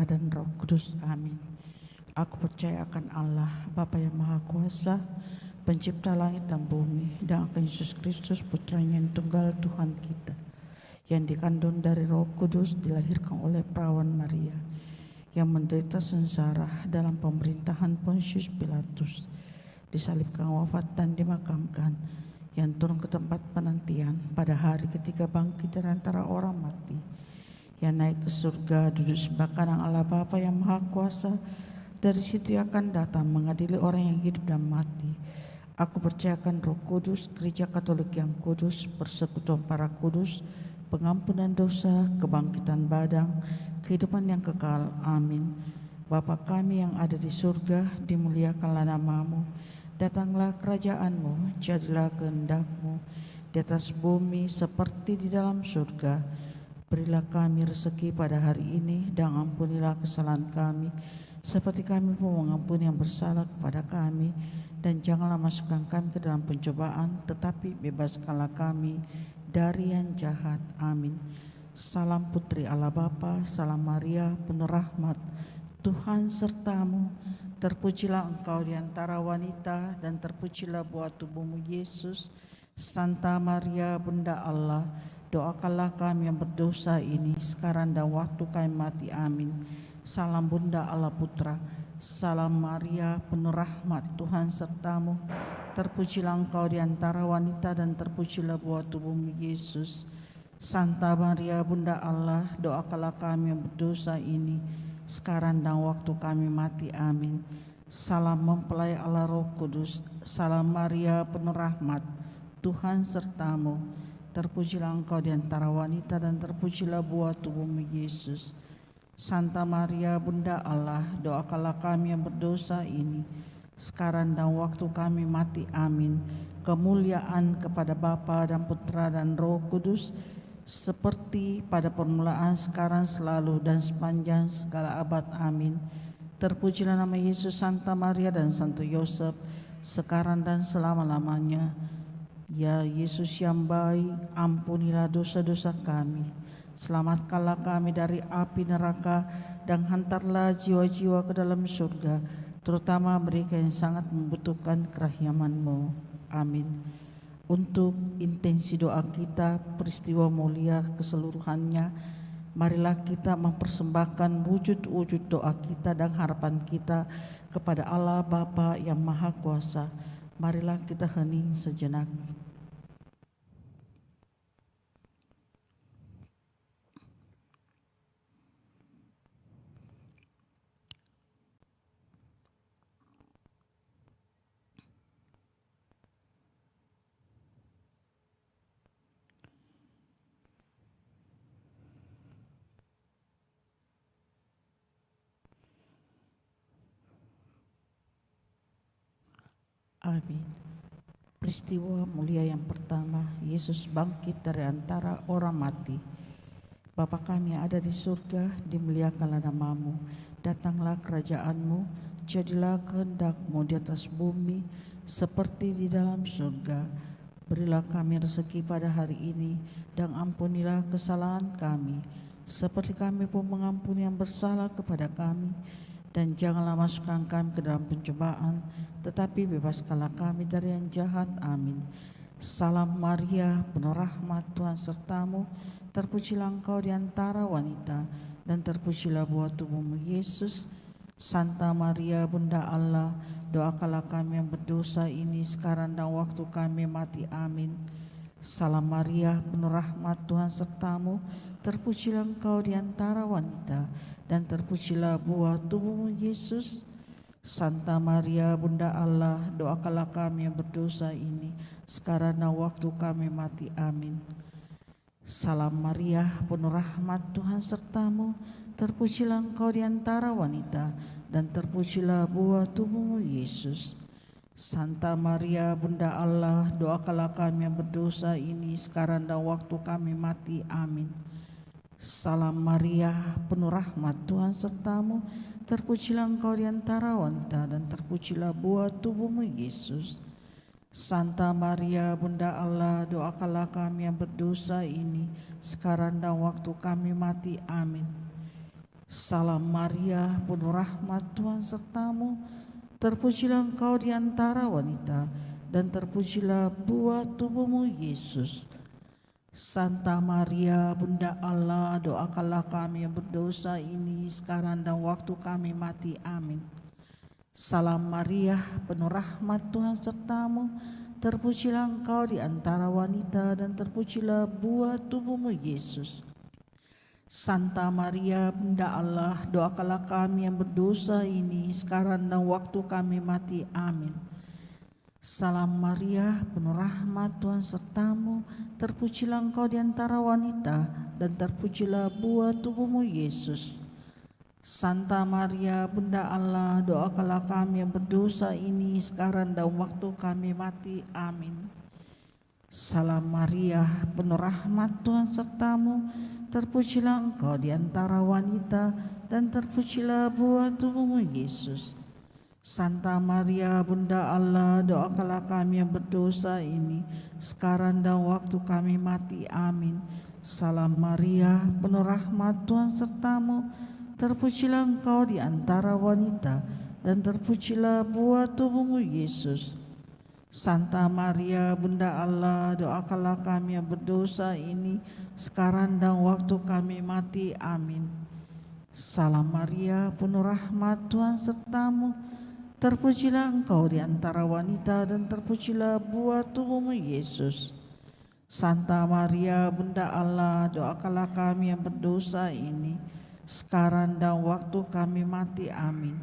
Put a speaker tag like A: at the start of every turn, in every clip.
A: dan Roh Kudus. Amin. Aku percaya akan Allah, Bapa yang Maha Kuasa, pencipta langit dan bumi, dan akan Yesus Kristus, putranya yang tunggal Tuhan kita, yang dikandung dari Roh Kudus, dilahirkan oleh perawan Maria, yang menderita sengsara dalam pemerintahan Pontius Pilatus, disalibkan, wafat dan dimakamkan, yang turun ke tempat penantian, pada hari ketiga bangkit dari antara orang mati, yang naik ke surga, duduk sebelah kanan Allah Bapa yang Maha Kuasa. Dari situ akan datang mengadili orang yang hidup dan mati. Aku percayakan Roh Kudus, Gereja Katolik yang kudus, persekutuan para kudus, pengampunan dosa, kebangkitan badan, kehidupan yang kekal. Amin. Bapa kami yang ada di surga, dimuliakanlah namamu. Datanglah kerajaanmu, jadilah kehendak-mu di atas bumi seperti di dalam surga. Berilah kami rezeki pada hari ini, dan ampunilah kesalahan kami, seperti kami pun mengampuni yang bersalah kepada kami. Dan janganlah masukkan kami ke dalam pencobaan, tetapi bebaskanlah kami dari yang jahat. Amin. Salam Putri Allah Bapa, salam Maria, penuh rahmat, Tuhan sertamu. Terpujilah engkau di antara wanita, dan terpujilah buah tubuhmu Yesus. Santa Maria, Bunda Allah, doakanlah kami yang berdosa ini, sekarang dan waktu kami mati. Amin. Salam Bunda Allah Putra, salam Maria, penuh rahmat, Tuhan sertamu. Terpujilah engkau di antara wanita, dan terpujilah buah tubuhmu Yesus. Santa Maria, Bunda Allah, doakanlah kami yang berdosa ini, sekarang dan waktu kami mati. Amin. Salam mempelai Allah Roh Kudus, salam Maria, penuh rahmat, Tuhan sertamu. Terpujilah engkau di antara wanita, dan terpujilah buah tubuhmu Yesus. Santa Maria, Bunda Allah, doakanlah kami yang berdosa ini, sekarang dan waktu kami mati. Amin. Kemuliaan kepada Bapa dan Putra dan Roh Kudus, seperti pada permulaan, sekarang, selalu, dan sepanjang segala abad. Amin. Terpujilah nama Yesus, Santa Maria, dan Santo Yosef, sekarang dan selama-lamanya. Ya Yesus yang baik, ampunilah dosa-dosa kami, selamatkanlah kami dari api neraka, dan hantarlah jiwa-jiwa ke dalam surga, terutama mereka yang sangat membutuhkan kerahiman-Mu. Amin. Untuk intensi doa kita, peristiwa mulia keseluruhannya, marilah kita mempersembahkan wujud-wujud doa kita dan harapan kita kepada Allah Bapa yang Maha Kuasa. Marilah kita hening sejenak. Amin. Peristiwa mulia yang pertama, Yesus bangkit dari antara orang mati. Bapa kami yang ada di surga, dimuliakanlah namamu. Datanglah kerajaanmu, jadilah kehendak-mu di atas bumi seperti di dalam surga. Berilah kami rezeki pada hari ini, dan ampunilah kesalahan kami, seperti kami pun mengampuni yang bersalah kepada kami. Dan janganlah masukkan kami ke dalam pencobaan, tetapi bebaskanlah kami dari yang jahat. Amin. Salam Maria, penuh rahmat, Tuhan sertamu. Terpujilah engkau di antara wanita, dan terpujilah buah tubuhmu Yesus. Santa Maria, Bunda Allah, doakanlah kami yang berdosa ini, sekarang dan waktu kami mati. Amin. Salam Maria, penuh rahmat, Tuhan sertamu. Terpujilah engkau di antara wanita, dan terpujilah buah tubuhmu Yesus. Santa Maria, Bunda Allah, doakanlah kami yang berdosa ini, sekarang dan waktu kami mati. Amin. Salam Maria, penuh rahmat, Tuhan sertamu. Terpujilah engkau di antara wanita, dan terpujilah buah tubuhmu Yesus. Santa Maria, Bunda Allah, doakanlah kami yang berdosa ini, sekarang dan waktu kami mati. Amin. Salam Maria, penuh rahmat, Tuhan sertamu. Terpujilah engkau di antara wanita, dan terpujilah buah tubuhmu Yesus. Santa Maria, Bunda Allah, doakanlah kami yang berdosa ini, sekarang dan waktu kami mati. Amin. Salam Maria, penuh rahmat, Tuhan sertamu. Terpujilah engkau di antara wanita, dan terpujilah buah tubuhmu, Yesus. Santa Maria, Bunda Allah, doakanlah kami yang berdosa ini sekarang dan waktu kami mati. Amin. Salam Maria, penuh rahmat, Tuhan sertamu. Terpujilah engkau di antara wanita, dan terpujilah buah tubuhmu, Yesus. Santa Maria, Bunda Allah, doakanlah kami yang berdosa ini sekarang dan waktu kami mati. Amin. Salam Maria, penuh rahmat, Tuhan sertamu. Terpujilah engkau di antara wanita, dan terpujilah buah tubuhmu, Yesus. Santa Maria, Bunda Allah, doakanlah kami yang berdosa ini sekarang dan waktu kami mati. Amin. Salam Maria, penuh rahmat, Tuhan sertamu. Terpujilah engkau di antara wanita, dan terpujilah buah tubuhmu, Yesus. Santa Maria, Bunda Allah, doakanlah kami yang berdosa ini sekarang dan waktu kami mati. Amin. Salam Maria, penuh rahmat, Tuhan sertamu. Terpujilah engkau di antara wanita, dan terpujilah buah tubuhmu, Yesus. Santa Maria, Bunda Allah, doakanlah kami yang berdosa ini sekarang dan waktu kami mati. Amin. Salam Maria, penuh rahmat, Tuhan sertamu. Terpujilah engkau di antara wanita, dan terpujilah buah tubuhmu, Yesus. Santa Maria, Bunda Allah, doakanlah kami yang berdosa ini sekarang dan waktu kami mati. Amin.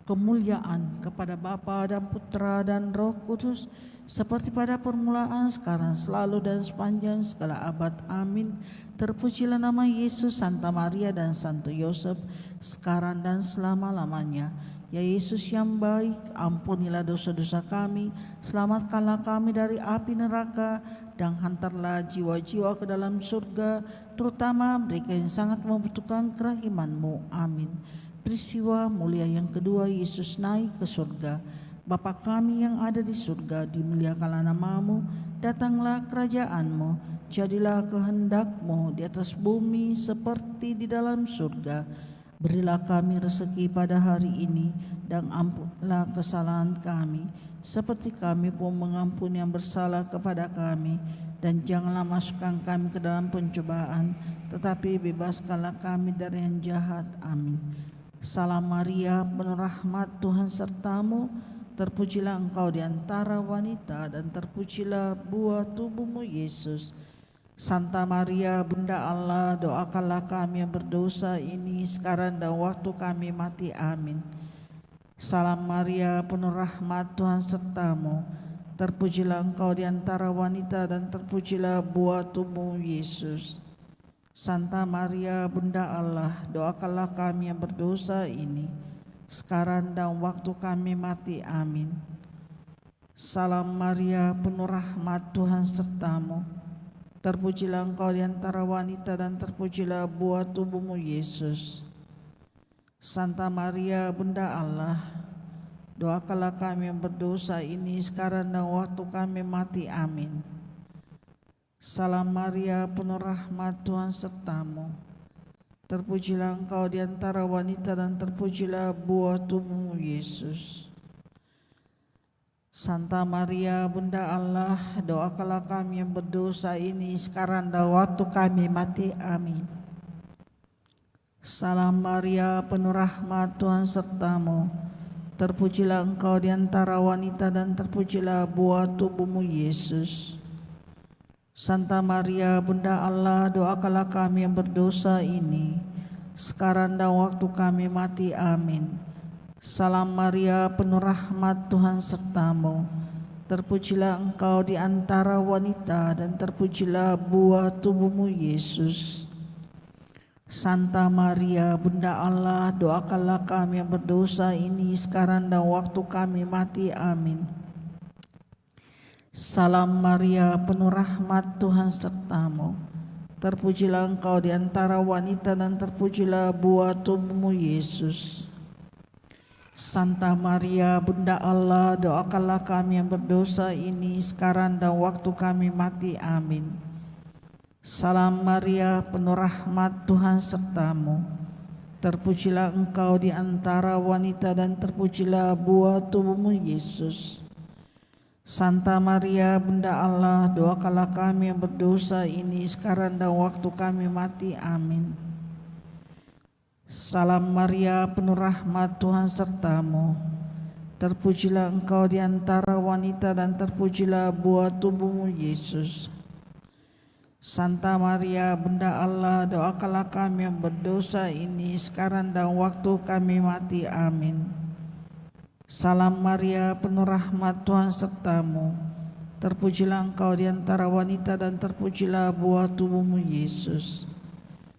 A: Kemuliaan kepada Bapa dan Putra dan Roh Kudus, seperti pada permulaan, sekarang, selalu, dan sepanjang segala abad. Amin. Terpujilah nama Yesus, Santa Maria, dan Santo Yosef, sekarang dan selama-lamanya. Ya Yesus yang baik, ampunilah dosa-dosa kami, selamatkanlah kami dari api neraka, dan hantarlah jiwa-jiwa ke dalam surga, terutama mereka yang sangat membutuhkan kerahiman-Mu. Amin. Peristiwa mulia yang kedua, Yesus naik ke surga. Bapa kami yang ada di surga, dimuliakanlah nama-Mu, datanglah kerajaan-Mu, jadilah kehendak-Mu di atas bumi seperti di dalam surga. Berilah kami rezeki pada hari ini, dan ampunlah kesalahan kami, seperti kami pun mengampuni yang bersalah kepada kami. Dan janganlah masukkan kami ke dalam pencobaan, tetapi bebaskanlah kami dari yang jahat. Amin. Salam Maria, penuh rahmat, Tuhan sertamu. Terpujilah engkau di antara wanita, dan terpujilah buah tubuhmu, Yesus. Santa Maria, Bunda Allah, doakanlah kami yang berdosa ini sekarang dan waktu kami mati. Amin. Salam Maria, penuh rahmat, Tuhan sertamu. Terpujilah engkau di antara wanita, dan terpujilah buah tubuhmu, Yesus. Santa Maria, Bunda Allah, doakanlah kami yang berdosa ini sekarang dan waktu kami mati. Amin. Salam Maria, penuh rahmat, Tuhan sertamu. Terpujilah engkau di antara wanita, dan terpujilah buah tubuhmu, Yesus. Santa Maria, Bunda Allah, doakanlah kami yang berdosa ini sekarang dan waktu kami mati. Amin. Salam Maria, penuh rahmat, Tuhan sertamu. Terpujilah engkau di antara wanita, dan terpujilah buah tubuhmu, Yesus. Santa Maria, Bunda Allah, doakanlah kami yang berdosa ini sekarang dan waktu kami mati. Amin. Salam Maria, penuh rahmat, Tuhan sertamu. Terpujilah engkau di antara wanita, dan terpujilah buah tubuhmu, Yesus. Santa Maria, Bunda Allah, doakanlah kami yang berdosa ini sekarang dan waktu kami mati. Amin. Salam Maria, penuh rahmat, Tuhan sertamu. Terpujilah engkau di antara wanita, dan terpujilah buah tubuhmu, Yesus. Santa Maria, Bunda Allah, doakanlah kami yang berdosa ini sekarang dan waktu kami mati. Amin. Salam Maria, penuh rahmat, Tuhan sertamu. Terpujilah engkau di antara wanita, dan terpujilah buah tubuhmu, Yesus. Santa Maria, Bunda Allah, doakanlah kami yang berdosa ini sekarang dan waktu kami mati. Amin. Salam Maria, penuh rahmat, Tuhan sertamu. Terpujilah Engkau di antara wanita dan terpujilah buah tubuhmu Yesus. Santa Maria Bunda Allah, doakanlah kami yang berdosa ini sekarang dan waktu kami mati. Amin. Salam Maria, penuh rahmat, Tuhan sertamu. Terpujilah Engkau di antara wanita dan terpujilah buah tubuhmu Yesus. Santa Maria Bunda Allah, doakanlah kami yang berdosa ini sekarang dan waktu kami mati. Amin. Salam Maria, penuh rahmat, Tuhan sertamu. Terpujilah Engkau di antara wanita dan terpujilah buah tubuhmu Yesus.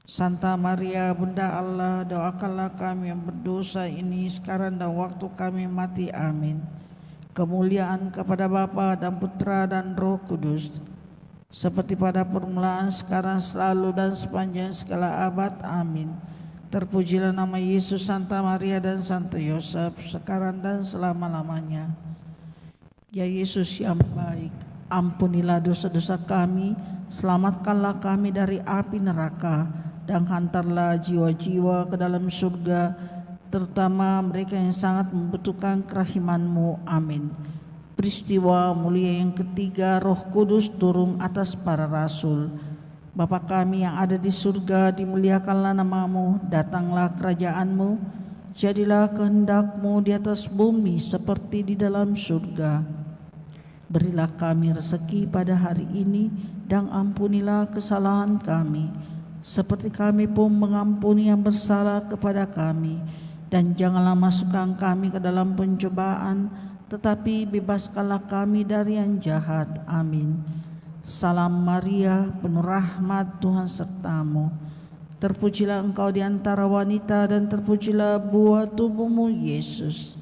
A: Santa Maria Bunda Allah, doakanlah kami yang berdosa ini sekarang dan waktu kami mati. Amin. Kemuliaan kepada Bapa dan Putra dan Roh Kudus, seperti pada permulaan, sekarang, selalu, dan sepanjang segala abad. Amin. Terpujilah nama Yesus, Santa Maria dan Santo Yosef, sekarang dan selama-lamanya. Ya Yesus yang baik, ampunilah dosa-dosa kami, selamatkanlah kami dari api neraka, dan hantarlah jiwa-jiwa ke dalam surga, terutama mereka yang sangat membutuhkan kerahiman-Mu. Amin. Peristiwa mulia yang ketiga, Roh Kudus turun atas para rasul. Bapa kami yang ada di surga, dimuliakanlah nama-Mu, datanglah kerajaan-Mu, jadilah kehendak-Mu di atas bumi seperti di dalam surga. Berilah kami rezeki pada hari ini, dan ampunilah kesalahan kami, seperti kami pun mengampuni yang bersalah kepada kami. Dan janganlah masukkan kami ke dalam pencobaan, tetapi bebaskanlah kami dari yang jahat. Amin. Salam Maria, penuh rahmat, Tuhan sertamu. Terpujilah Engkau di antara wanita dan terpujilah buah tubuhmu Yesus.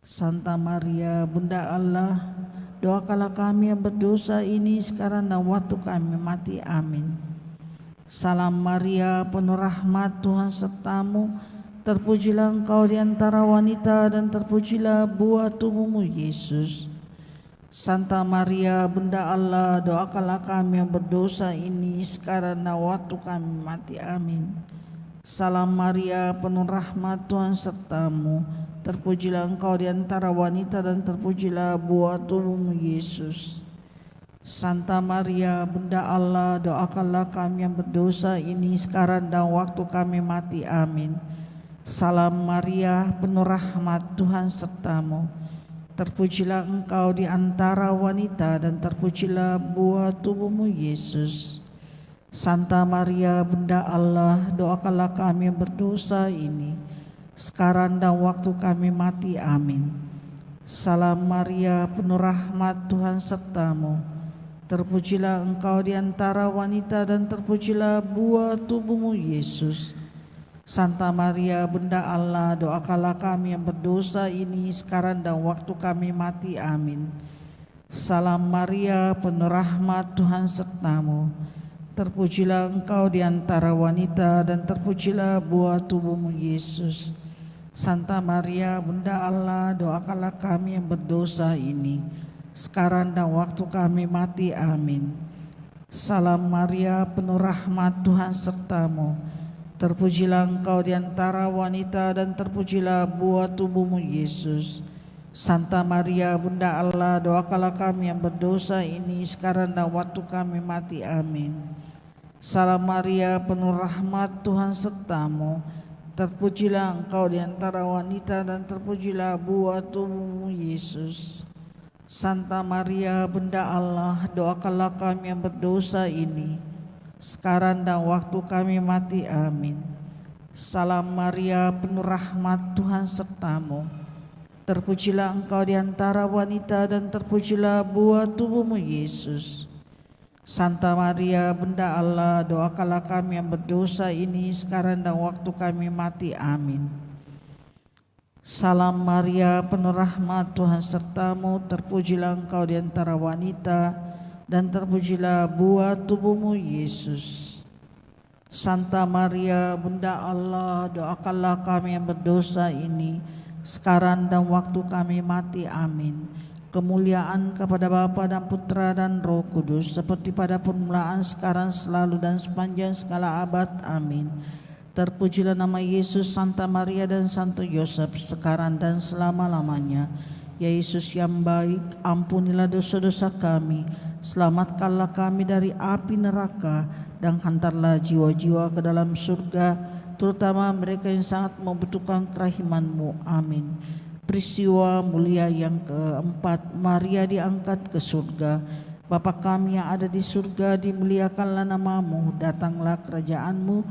A: Santa Maria Bunda Allah, doakanlah kami yang berdosa ini sekarang dan waktu kami mati. Amin. Salam Maria, penuh rahmat, Tuhan sertamu. Terpujilah Engkau di antara wanita dan terpujilah buah tubuhmu Yesus. Santa Maria Bunda Allah, doakanlah kami yang berdosa ini sekarang dan waktu kami mati. Amin. Salam Maria, penuh rahmat, Tuhan sertamu. Terpujilah Engkau di antara wanita dan terpujilah buah tubuhmu Yesus. Santa Maria Bunda Allah, doakanlah kami yang berdosa ini sekarang dan waktu kami mati. Amin. Salam Maria, penuh rahmat, Tuhan sertamu. Terpujilah Engkau di antara wanita dan terpujilah buah tubuhmu Yesus. Santa Maria Bunda Allah, doakanlah kami yang berdosa ini sekarang dan waktu kami mati. Amin. Salam Maria, penuh rahmat, Tuhan sertamu. Terpujilah Engkau di antara wanita dan terpujilah buah tubuhmu Yesus. Santa Maria Bunda Allah, doakanlah kami yang berdosa ini sekarang dan waktu kami mati. Amin. Salam Maria, penuh rahmat, Tuhan sertamu. Terpujilah Engkau di antara wanita dan terpujilah buah tubuhmu Yesus. Santa Maria Bunda Allah, doakanlah kami yang berdosa ini sekarang dan waktu kami mati. Amin. Salam Maria, penuh rahmat, Tuhan sertamu. Terpujilah Engkau di antara wanita dan terpujilah buah tubuhmu Yesus. Santa Maria Bunda Allah, doakanlah kami yang berdosa ini sekarang dan waktu kami mati. Amin. Salam Maria, penuh rahmat, Tuhan sertamu. Terpujilah Engkau di antara wanita dan terpujilah buah tubuhmu Yesus. Santa Maria Bunda Allah, doakanlah kami yang berdosa ini sekarang dan waktu kami mati. Amin. Salam Maria, penuh rahmat, Tuhan sertamu. Terpujilah Engkau di antara wanita dan terpujilah buah tubuhmu Yesus. Santa Maria Bunda Allah, doakanlah kami yang berdosa ini sekarang dan waktu kami mati. Amin. Salam Maria, penuh rahmat, Tuhan sertamu. Terpujilah Engkau di antara wanita dan terpujilah buah tubuhmu Yesus. Santa Maria Bunda Allah, doakanlah kami yang berdosa ini sekarang dan waktu kami mati. Amin. Kemuliaan kepada Bapa dan Putra dan Roh Kudus, seperti pada permulaan, sekarang, selalu, dan sepanjang segala abad. Amin. Terpujilah nama Yesus, Santa Maria dan Santo Yosef, sekarang dan selama-lamanya. Ya Yesus yang baik, ampunilah dosa-dosa kami, selamatkanlah kami dari api neraka, dan hantarlah jiwa-jiwa ke dalam surga, terutama mereka yang sangat membutuhkan kerahiman-Mu. Amin. Peristiwa mulia yang keempat, Maria diangkat ke surga. Bapa kami yang ada di surga, dimuliakanlah nama-Mu, datanglah kerajaan-Mu,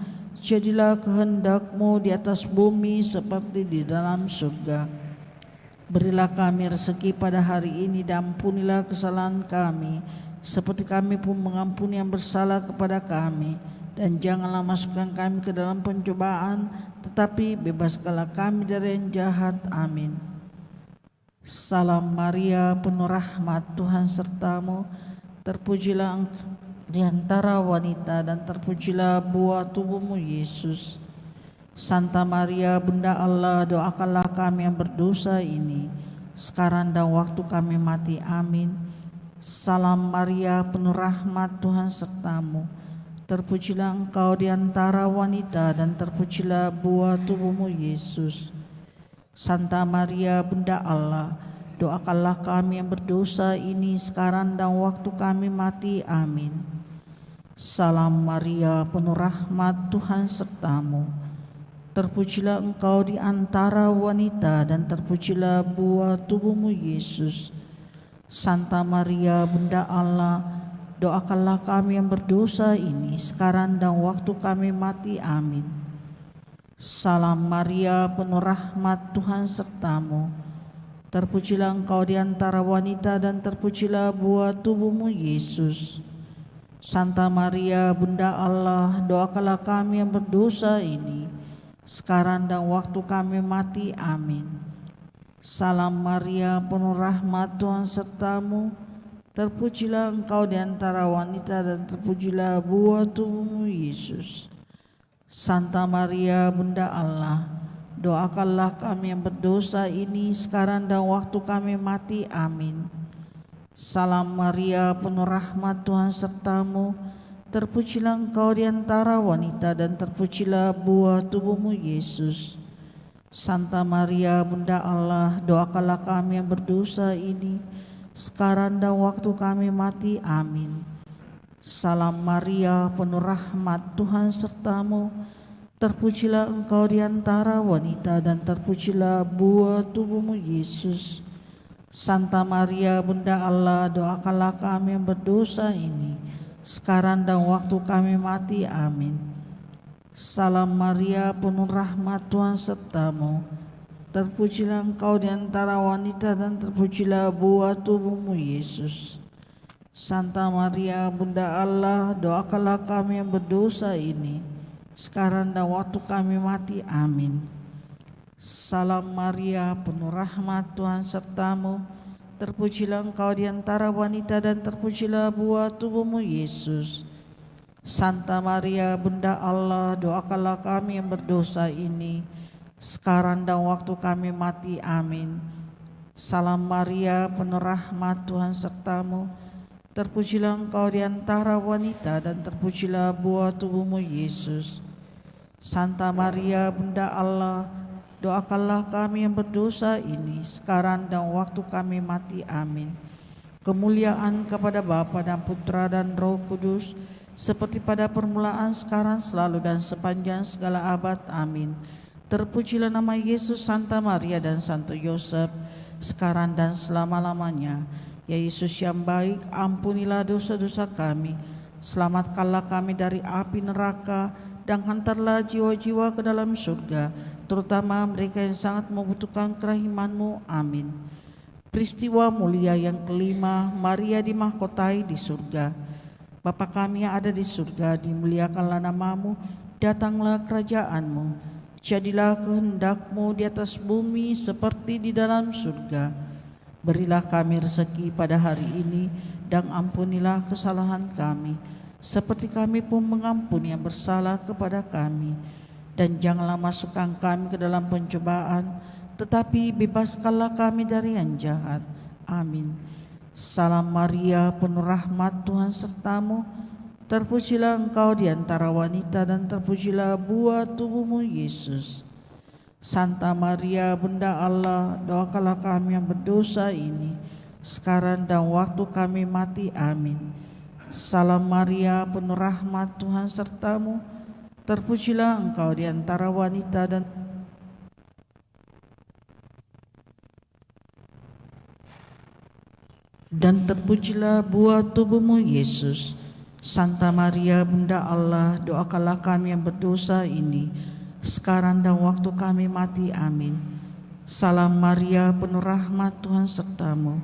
A: jadilah kehendak-Mu di atas bumi seperti di dalam surga. Berilah kami rezeki pada hari ini, dan ampunilah kesalahan kami, seperti kami pun mengampuni yang bersalah kepada kami. Dan janganlah masukkan kami ke dalam pencobaan, tetapi bebaskanlah kami dari yang jahat. Amin. Salam Maria, penuh rahmat, Tuhan sertamu. Terpujilah Engkau di antara wanita, dan terpujilah buah tubuhmu Yesus. Santa Maria, Bunda Allah, doakanlah kami yang berdosa ini, sekarang dan waktu kami mati. Amin. Salam Maria, penuh rahmat, Tuhan sertamu. Terpujilah Engkau di antara wanita, dan terpujilah buah tubuhmu Yesus. Santa Maria, Bunda Allah, doakanlah kami yang berdosa ini, sekarang dan waktu kami mati. Amin. Salam Maria, penuh rahmat, Tuhan sertamu. Terpujilah Engkau di antara wanita, dan terpujilah buah tubuhmu Yesus. Santa Maria, Bunda Allah, doakanlah kami yang berdosa ini, sekarang dan waktu kami mati. Amin. Salam Maria, penuh rahmat, Tuhan sertamu. Terpujilah Engkau di antara wanita, dan terpujilah buah tubuhmu Yesus. Santa Maria, Bunda Allah, doakanlah kami yang berdosa ini, sekarang dan waktu kami mati. Amin. Salam Maria, penuh rahmat, Tuhan sertamu. Terpujilah Engkau di antara wanita, dan terpujilah buah tubuhmu Yesus. Santa Maria, Bunda Allah, doakanlah kami yang berdosa ini, sekarang dan waktu kami mati. Amin. Salam Maria, penuh rahmat, Tuhan sertamu. Terpujilah Engkau di antara wanita, dan terpujilah buah tubuhmu Yesus. Santa Maria, Bunda Allah, doakanlah kami yang berdosa ini, sekarang dan waktu kami mati. Amin. Salam Maria, penuh rahmat, Tuhan sertamu. Terpujilah Engkau di antara wanita, dan terpujilah buah tubuhmu Yesus. Santa Maria, Bunda Allah, doakanlah kami yang berdosa ini, sekarang dan waktu kami mati. Amin. Salam Maria, penuh rahmat, Tuhan sertamu. Terpujilah Engkau di antara wanita, dan terpujilah buah tubuhmu Yesus. Santa Maria, Bunda Allah, doakanlah kami yang berdosa ini, sekarang dan waktu kami mati. Amin. Salam Maria, penuh rahmat, Tuhan sertamu. Terpujilah Engkau di antara wanita, dan terpujilah buah tubuhmu Yesus. Santa Maria, Bunda Allah, doakanlah kami yang berdosa ini, sekarang dan waktu kami mati. Amin. Salam Maria, penuh rahmat, Tuhan sertamu. Terpujilah Engkau di antara wanita, dan terpujilah buah tubuhmu Yesus. Santa Maria, Bunda Allah, doakanlah kami yang berdosa ini, sekarang dan waktu kami mati. Amin. Kemuliaan kepada Bapa dan Putra dan Roh Kudus, seperti pada permulaan, sekarang, selalu, dan sepanjang segala abad. Amin. Terpujilah nama Yesus, Santa Maria dan Santo Yosef, sekarang dan selama-lamanya. Ya Yesus yang baik, ampunilah dosa-dosa kami, selamatkanlah kami dari api neraka, dan hantarlah jiwa-jiwa ke dalam surga, terutama mereka yang sangat membutuhkan kerahiman-Mu. Amin. Peristiwa mulia yang kelima, Maria dimahkotai di surga. Bapa kami yang ada di surga, dimuliakanlah nama-Mu, datanglah kerajaan-Mu, jadilah kehendak-Mu di atas bumi seperti di dalam surga. Berilah kami rezeki pada hari ini, dan ampunilah kesalahan kami, seperti kami pun mengampuni yang bersalah kepada kami. Dan janganlah masukkan kami ke dalam pencobaan, tetapi bebaskanlah kami dari yang jahat. Amin. Salam Maria, penuh rahmat, Tuhan sertamu. Terpujilah engkau di antara wanita dan terpujilah buah tubuhmu Yesus. Santa Maria Bunda Allah, doakanlah kami yang berdosa ini, sekarang dan waktu kami mati. Amin. Salam Maria, penuh rahmat, Tuhan sertamu. Terpujilah engkau di antara wanita dan terpujilah buah tubuhmu Yesus. Santa Maria Bunda Allah, doakanlah kami yang berdosa ini, sekarang dan waktu kami mati. Amin. Salam Maria, penuh rahmat, Tuhan sertamu.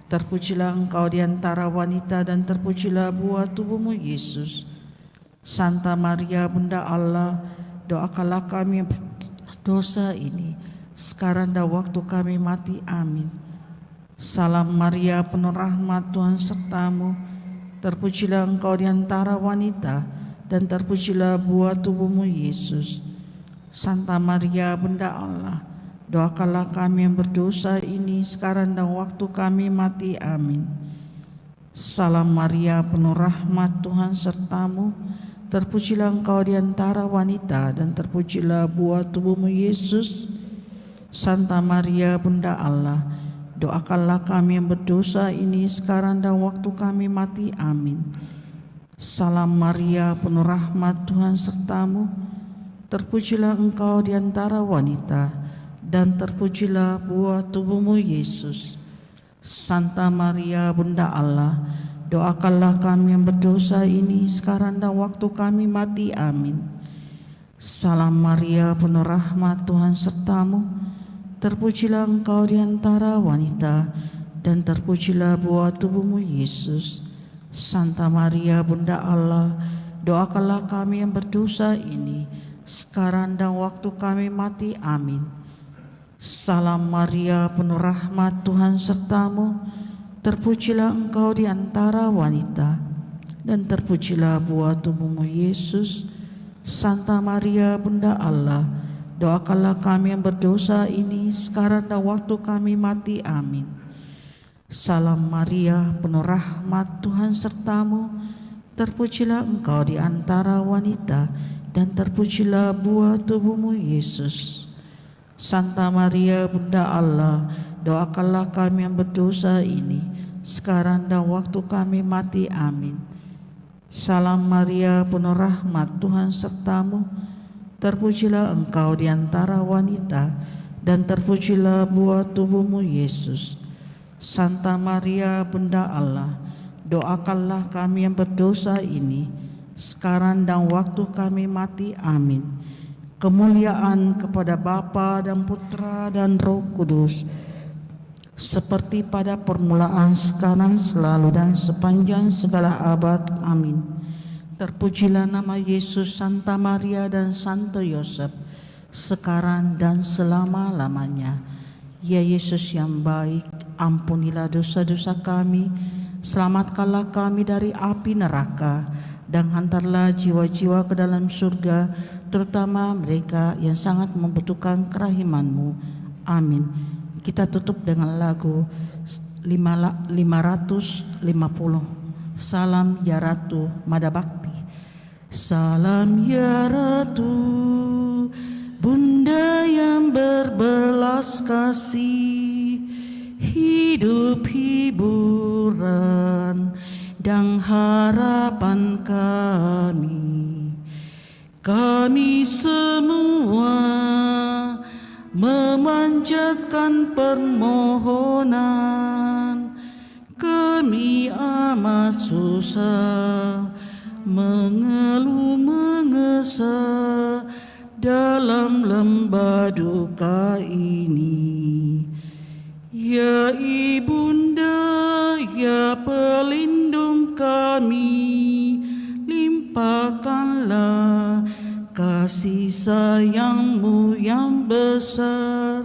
A: Terpujilah engkau di antara wanita dan terpujilah buah tubuhmu Yesus. Santa Maria Bunda Allah, doakanlah kami yang berdosa ini, sekarang dan waktu kami mati. Amin. Salam Maria, penuh rahmat, Tuhan sertamu. Terpujilah engkau di antara wanita dan terpujilah buah tubuhmu Yesus. Santa Maria Bunda Allah, doakanlah kami yang berdosa ini, sekarang dan waktu kami mati. Amin. Salam Maria, penuh rahmat, Tuhan sertamu. Terpujilah engkau di antara wanita dan terpujilah buah tubuhmu Yesus. Santa Maria Bunda Allah, doakanlah kami yang berdosa ini, sekarang dan waktu kami mati. Amin. Salam Maria, penuh rahmat, Tuhan sertamu. Terpujilah engkau di antara wanita dan terpujilah buah tubuhmu Yesus. Santa Maria Bunda Allah, doakanlah kami yang berdosa ini, sekarang dan waktu kami mati. Amin. Salam Maria, penuh rahmat, Tuhan sertamu. Terpujilah engkau di antara wanita dan terpujilah buah tubuhmu Yesus. Santa Maria Bunda Allah, doakanlah kami yang berdosa ini, sekarang dan waktu kami mati. Amin. Salam Maria, penuh rahmat, Tuhan sertamu. Terpujilah engkau di antara wanita dan terpujilah buah tubuhmu Yesus. Santa Maria Bunda Allah, doakanlah kami yang berdosa ini, sekarang dan waktu kami mati. Amin. Salam Maria, penuh rahmat, Tuhan sertamu. Terpujilah engkau di antara wanita dan terpujilah buah tubuhmu Yesus. Santa Maria Bunda Allah, doakanlah kami yang berdosa ini, sekarang dan waktu kami mati. Amin. Salam Maria, penuh rahmat, Tuhan sertamu. Terpujilah engkau di antara wanita dan terpujilah buah tubuhmu Yesus. Santa Maria Bunda Allah, doakanlah kami yang berdosa ini, sekarang dan waktu kami mati. Amin. Kemuliaan kepada Bapa dan Putra dan Roh Kudus, seperti pada permulaan, sekarang, selalu, dan sepanjang segala abad. Amin. Terpujilah nama Yesus, Santa Maria, dan Santo Yosef, sekarang dan selama-lamanya. Ya Yesus yang baik, ampunilah dosa-dosa kami, selamatkanlah kami dari api neraka, dan hantarlah jiwa-jiwa ke dalam surga, terutama mereka yang sangat membutuhkan kerahiman-Mu. Amin. Kita tutup dengan lagu 550. Salam ya Ratu Madabakti. Salam ya Ratu, Bunda yang berbelas kasih, hidup, hiburan, dan harapan kami. Kami semua memanjatkan permohonan, kami amat susah, mengeluh mengesah dalam lembah duka ini. Ya Ibunda, ya pelindung kami, limpahkanlah kasih sayang-Mu yang besar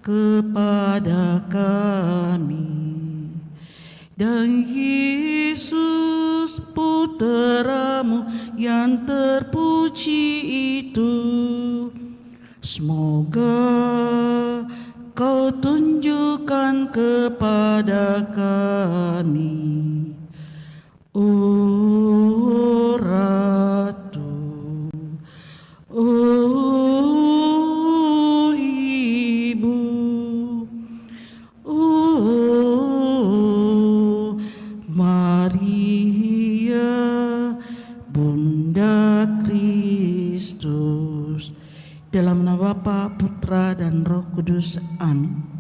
A: kepada kami. Dan Yesus Putra-Mu yang terpuji itu, semoga Kau tunjukkan kepada kami. Oh Bapa, Putra, dan Roh Kudus. Amin.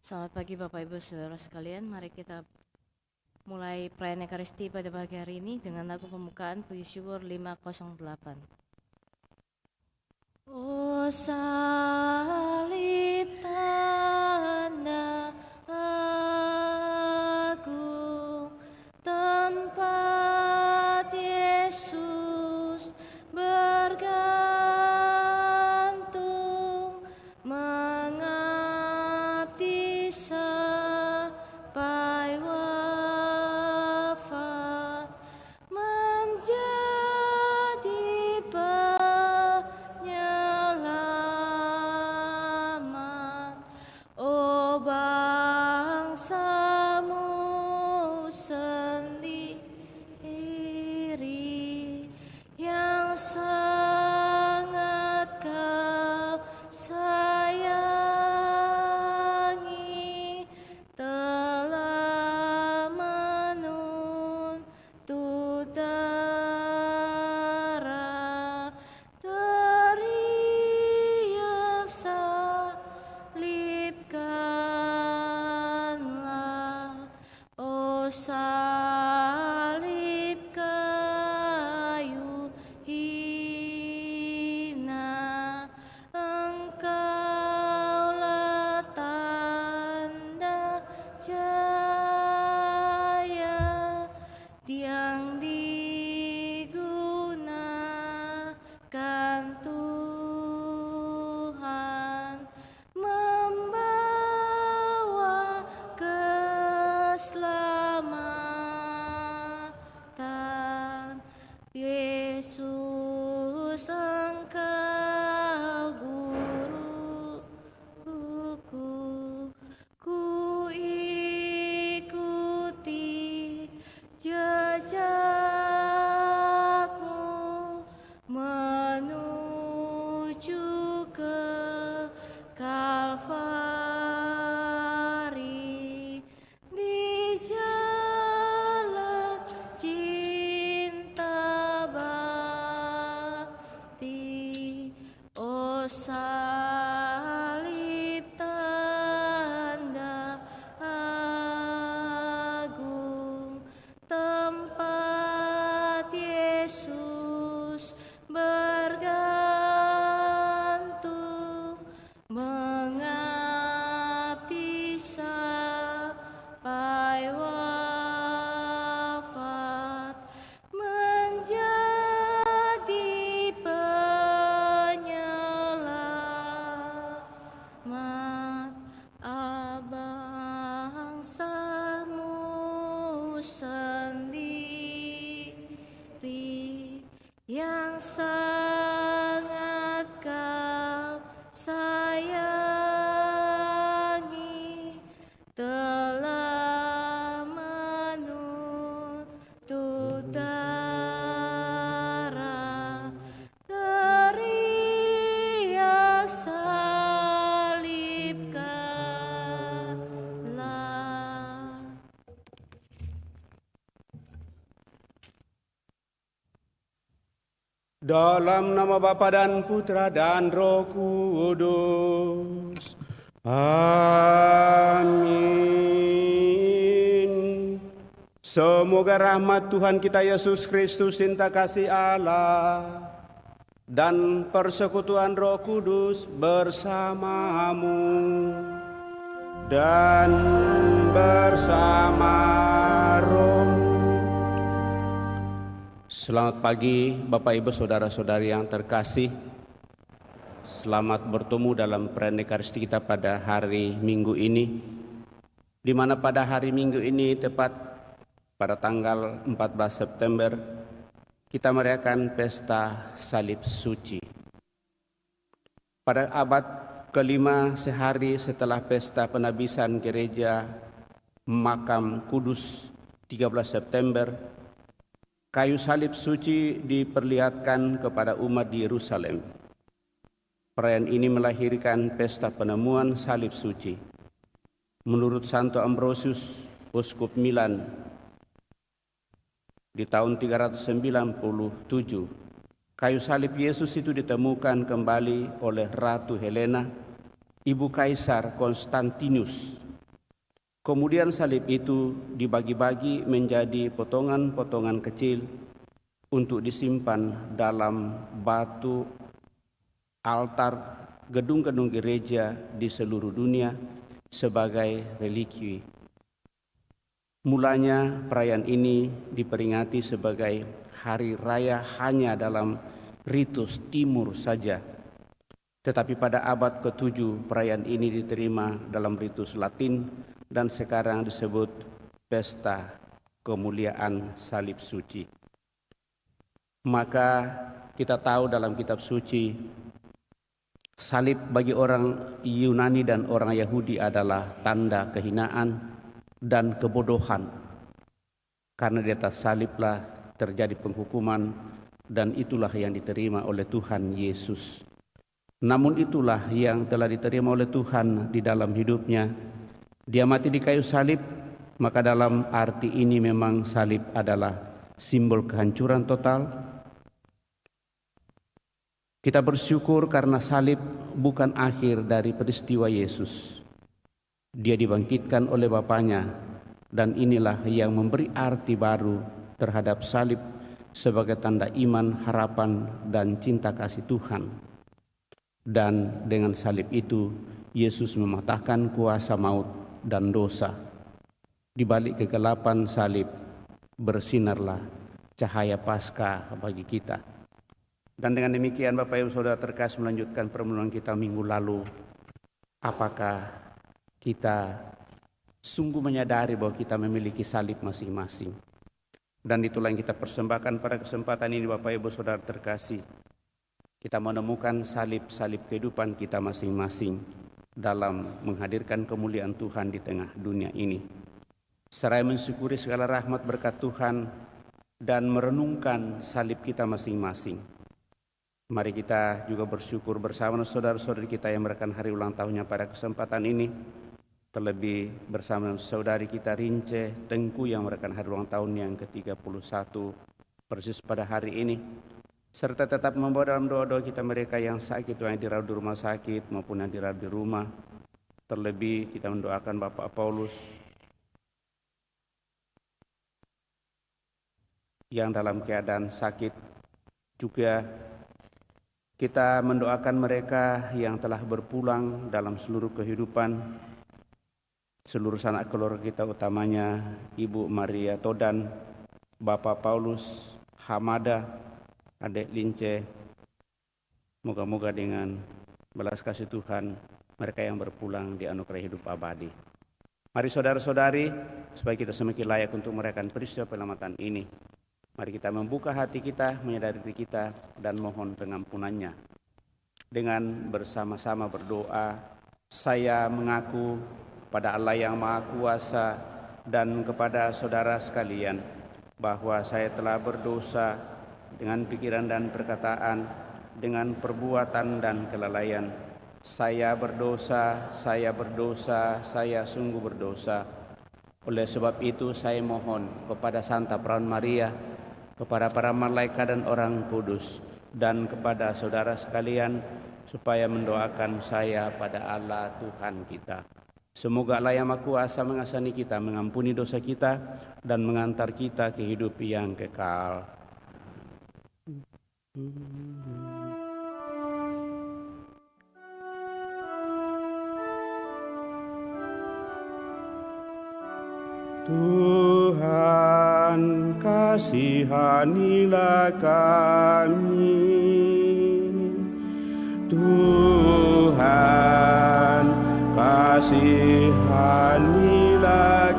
B: Selamat pagi Bapak Ibu Saudara sekalian, mari kita mulai perayaan Ekaristi pada pagi hari ini dengan lagu pembukaan Puji Syukur 508. O salib tanda agung, tempat Yesus bergantung, mengabdi sampai wafat, menjadi penyelamat. O bangsamu sendiri yang sangat kau sayangi, telah menuntut darah, teriak salibkanlah. O salib kayu hina, engkaulah tanda jaya, tiang digunakan Tuhan membawa keselamatan. Yesus, Engkau guruku, ku ikuti jejakmu menuju ke Kalvari, di jalan cinta bakti. O salib tanda agung, tempat Yesus bergantung, mengabdi sampai wafat, menjadi penyelamat. Abangsamu sendiri yang sangat kau sayangi, telah menuntut darah, teriak salibkanlah.
C: Dalam nama Bapa dan Putra dan Roh Kudus. Amin. Semoga rahmat Tuhan kita Yesus Kristus, cinta kasih Allah, dan persekutuan Roh Kudus bersamamu dan bersama roh. Selamat pagi Bapak Ibu Saudara-saudari yang terkasih. Selamat bertemu dalam perayaan Ekaristi kita pada hari Minggu ini, di mana pada hari Minggu ini tepat pada tanggal 14 September kita merayakan pesta Salib Suci. Pada abad kelima, sehari setelah pesta penabisan gereja Makam Kudus 13 September, kayu salib suci diperlihatkan kepada umat di Yerusalem. Perayaan ini melahirkan pesta penemuan salib suci. Menurut Santo Ambrosius, Uskup Milan, di tahun 397, kayu salib Yesus itu ditemukan kembali oleh Ratu Helena, ibu Kaisar Konstantinus, Kemudian salib itu dibagi-bagi menjadi potongan-potongan kecil untuk disimpan dalam batu altar gedung-gedung gereja di seluruh dunia sebagai reliki. Mulanya perayaan ini diperingati sebagai hari raya hanya dalam ritus timur saja. Tetapi pada abad ke-7 perayaan ini diterima dalam ritus Latin dan sekarang disebut Pesta Kemuliaan Salib Suci. Maka kita tahu dalam kitab suci, salib bagi orang Yunani dan orang Yahudi adalah tanda kehinaan dan kebodohan. Karena di atas saliblah terjadi penghukuman dan itulah yang diterima oleh Tuhan Yesus. Namun itulah yang telah diterima oleh Tuhan di dalam hidupnya. Dia mati di kayu salib, maka dalam arti ini memang salib adalah simbol kehancuran total. Kita bersyukur karena salib bukan akhir dari peristiwa Yesus. Dia dibangkitkan oleh Bapanya, dan inilah yang memberi arti baru terhadap salib sebagai tanda iman, harapan, dan cinta kasih Tuhan. Dan dengan salib itu, Yesus mematahkan kuasa maut dan dosa. Di balik kegelapan salib, bersinarlah cahaya Paskah bagi kita. Dan dengan demikian Bapak Ibu Saudara terkasih, melanjutkan pertemuan kita minggu lalu. Apakah kita sungguh menyadari bahwa kita memiliki salib masing-masing? Dan itulah yang kita persembahkan pada kesempatan ini Bapak Ibu Saudara terkasih. Kita menemukan salib-salib kehidupan kita masing-masing dalam menghadirkan kemuliaan Tuhan di tengah dunia ini. Seraya mensyukuri segala rahmat berkat Tuhan dan merenungkan salib kita masing-masing. Mari kita juga bersyukur bersama saudara-saudari kita yang merayakan hari ulang tahunnya pada kesempatan ini. Terlebih bersama saudari kita Rince Tengku yang merayakan hari ulang tahun yang ke-31 persis pada hari ini. Serta tetap membawa dalam doa-doa kita mereka yang sakit, yang dirawat di rumah sakit maupun yang dirawat di rumah. Terlebih kita mendoakan Bapak Paulus yang dalam keadaan sakit. Juga kita mendoakan mereka yang telah berpulang dalam seluruh kehidupan, seluruh sanak keluarga kita, utamanya Ibu Maria Todan, Bapak Paulus Hamada, Adik Lince. Moga-moga dengan belas kasih Tuhan mereka yang berpulang dianugerahi hidup abadi. Mari saudara-saudari, supaya kita semakin layak untuk merayakan peristiwa penyelamatan ini, mari kita membuka hati kita, menyadari diri kita, dan mohon pengampunannya. Dengan bersama-sama berdoa, saya mengaku kepada Allah yang Maha Kuasa dan kepada saudara sekalian bahwa saya telah berdosa dengan pikiran dan perkataan, dengan perbuatan dan kelalaian. Saya berdosa, saya sungguh berdosa. Oleh sebab itu saya mohon kepada Santa Perawan Maria, kepada para malaikat dan orang kudus, dan kepada saudara sekalian, supaya mendoakan saya pada Allah Tuhan kita. Semoga Allah yang Maha Kuasa mengasihani kita, mengampuni dosa kita, dan mengantar kita ke hidup yang kekal. Tuhan, kasihanilah kami. Tuhan, kasihanilah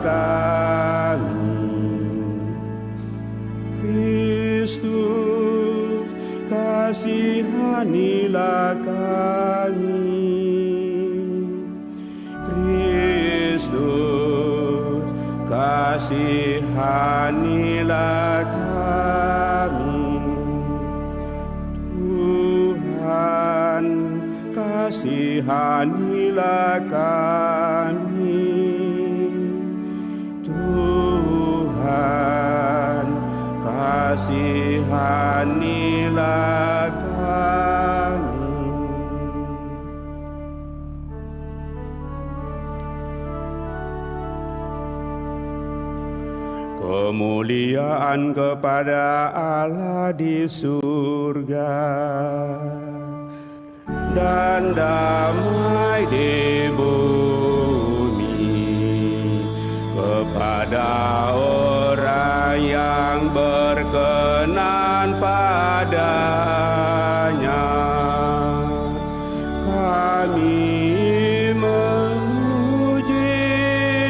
C: kami. Kristus, kasihanilah kami. Kristus, kasihanilah kami. Tuhan, kasihanilah kami. Tuhan, kasihanilah kami. kemuliaan kepada Allah di surga, dan damai di bumi kepada orang yang berkenan padanya. Kami memuji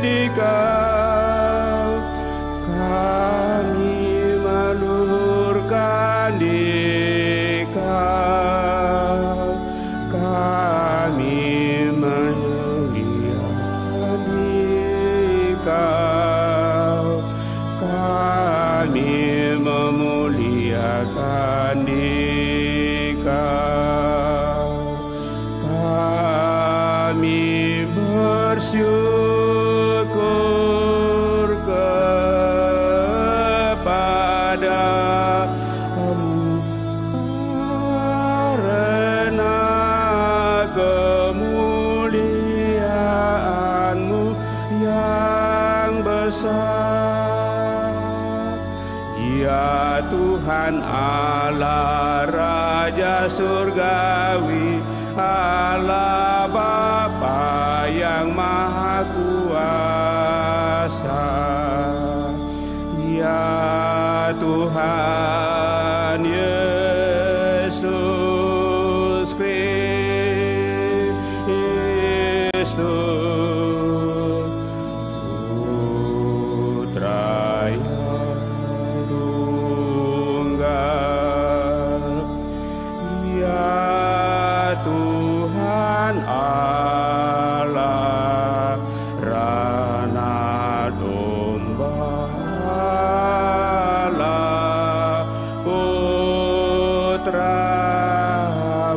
C: Dikau, kami meluhurkan Dikau, kami memuliakan Dikau, kami memuliakan Dikau, kami bersyukur kepada-Mu karena kemuliaan-Mu yang besar. Ya Tuhan Allah Raja Surgawi, Allah Bapa yang Maha Kuasa. Ya Tuhan Yesus Kristus, Putra yang tunggal. Ya Tuhan Allah, Rana Domba Allah, Putra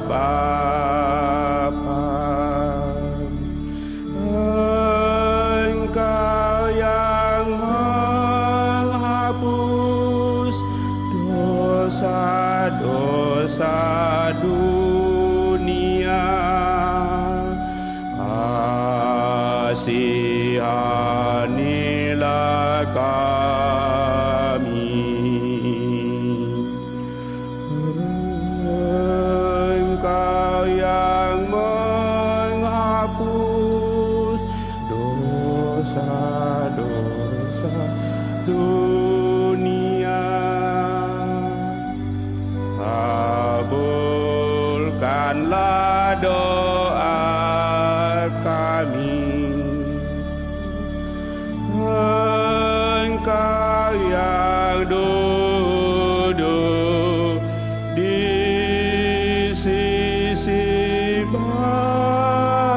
C: Bapa. Engkau yang menghapus dosa-dosa dunia, kasihanilah kami. Engkau yang menghapus dosa-dosa dunia, kabulkanlah doa kami. Engkau yang duduk di sisi Bapa,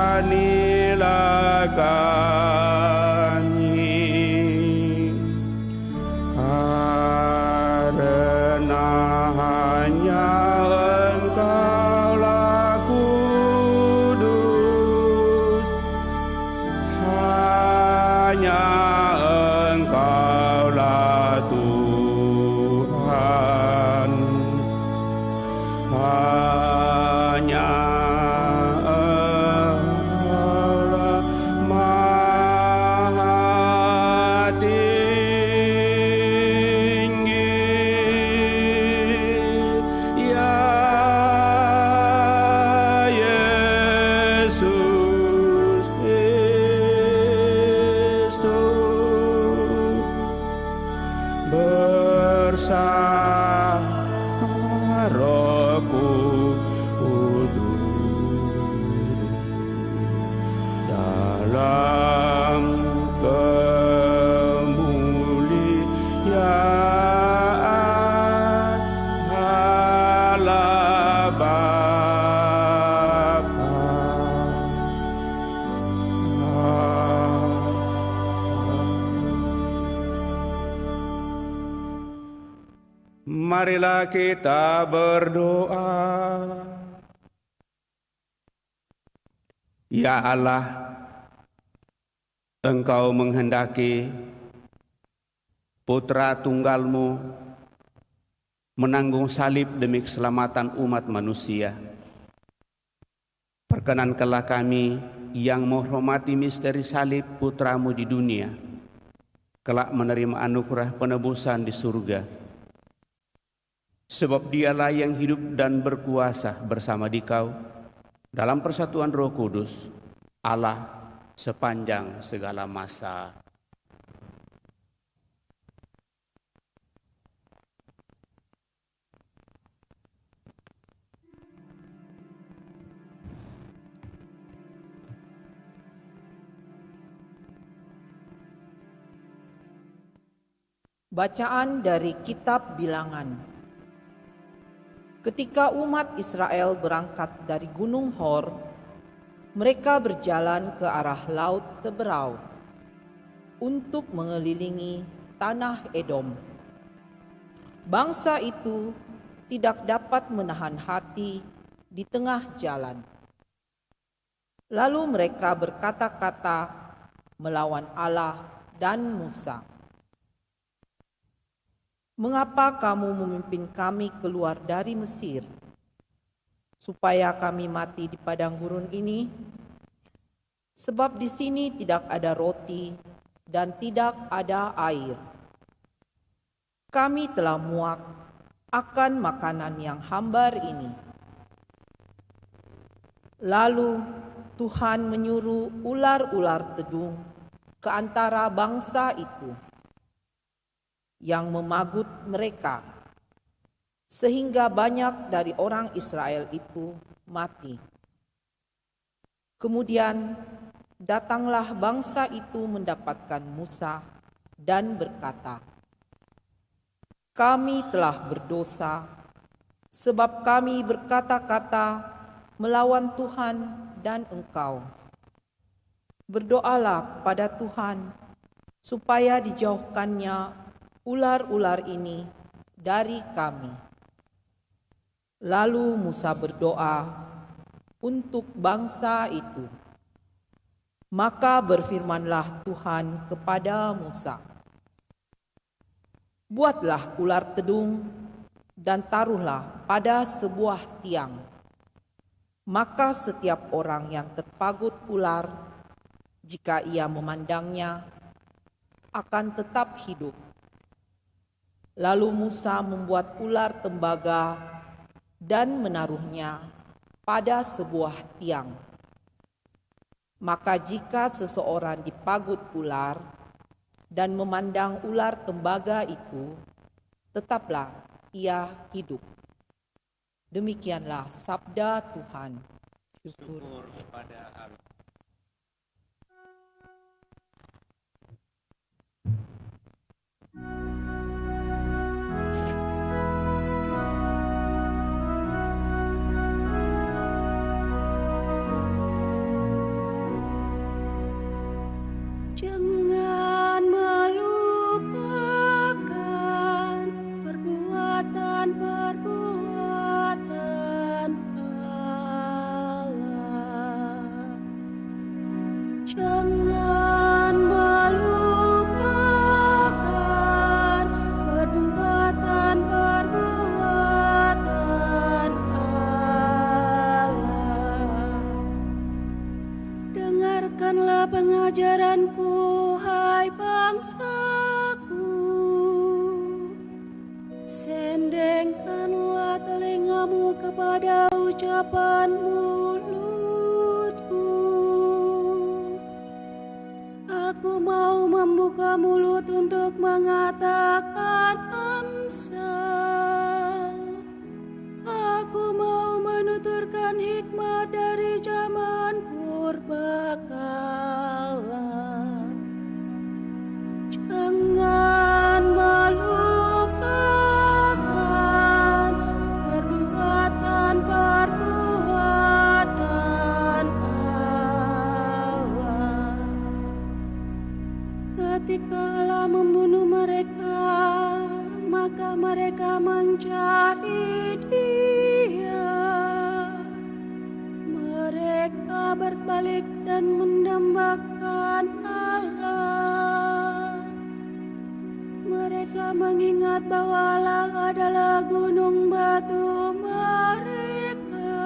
C: kasihanilah kami, karena hanya Engkaulah kudus, hanya Engkaulah Tuhan, hanya Engkaulah Maha Tinggi. Ya Yesus Kristus, bersama Roh Kudus dalam kemuliaan Allah Bapa. Marilah kita berdoa. Ya Allah, Engkau menghendaki Putra Tunggal-Mu menanggung salib demi keselamatan umat manusia. perkenankanlah kami yang menghormati misteri salib Putramu di dunia, kelak menerima anugerah penebusan di surga. Sebab Dialah yang hidup dan berkuasa bersama Dikau dalam persatuan Roh Kudus, Allah sepanjang segala masa.
D: Bacaan dari Kitab Bilangan. Ketika umat Israel berangkat dari Gunung Hor, mereka berjalan ke arah Laut Teberau untuk mengelilingi tanah Edom. Bangsa itu tidak dapat menahan hati di tengah jalan. Lalu mereka berkata-kata melawan Allah dan Musa. Mengapa kamu memimpin kami keluar dari Mesir, supaya kami mati di padang gurun ini? Sebab di sini tidak ada roti dan tidak ada air. Kami telah muak akan makanan yang hambar ini. Lalu Tuhan menyuruh ular-ular tedung ke antara bangsa itu, yang memagut mereka, sehingga banyak dari orang Israel itu mati. Kemudian datanglah bangsa itu mendapatkan Musa dan berkata, "Kami telah berdosa, sebab kami berkata-kata melawan Tuhan dan engkau. Berdoalah kepada Tuhan, supaya dijauhkannya ular-ular ini dari kami." Lalu Musa berdoa untuk bangsa itu. Maka berfirmanlah Tuhan kepada Musa, "Buatlah ular tedung dan taruhlah pada sebuah tiang. Maka setiap orang yang terpagut ular, jika ia memandangnya, akan tetap hidup." Lalu Musa membuat ular tembaga dan menaruhnya pada sebuah tiang. Maka jika seseorang dipagut ular dan memandang ular tembaga itu, tetaplah ia hidup. Demikianlah sabda Tuhan.
C: Syukur kepada Allah.
E: Jangan melupakan perbuatan-perbuatan Allah. Jangan melupakan perbuatan-perbuatan Allah. Dengarkanlah pengajaranku, hai bangsaku. Sendengkanlah telingamu kepada ucapan mulutku. Aku mau membuka mulut untuk mengatakan amsal. Aku mau menuturkan hikmat dari zaman purbakala. Jangan melupakan perbuatan-perbuatan Allah. Ketika Allah membunuh mereka, maka mereka mencari Dia. Mereka berbalik dan mendambakan Allah. Mereka mengingat bahwa Allah adalah gunung batu mereka.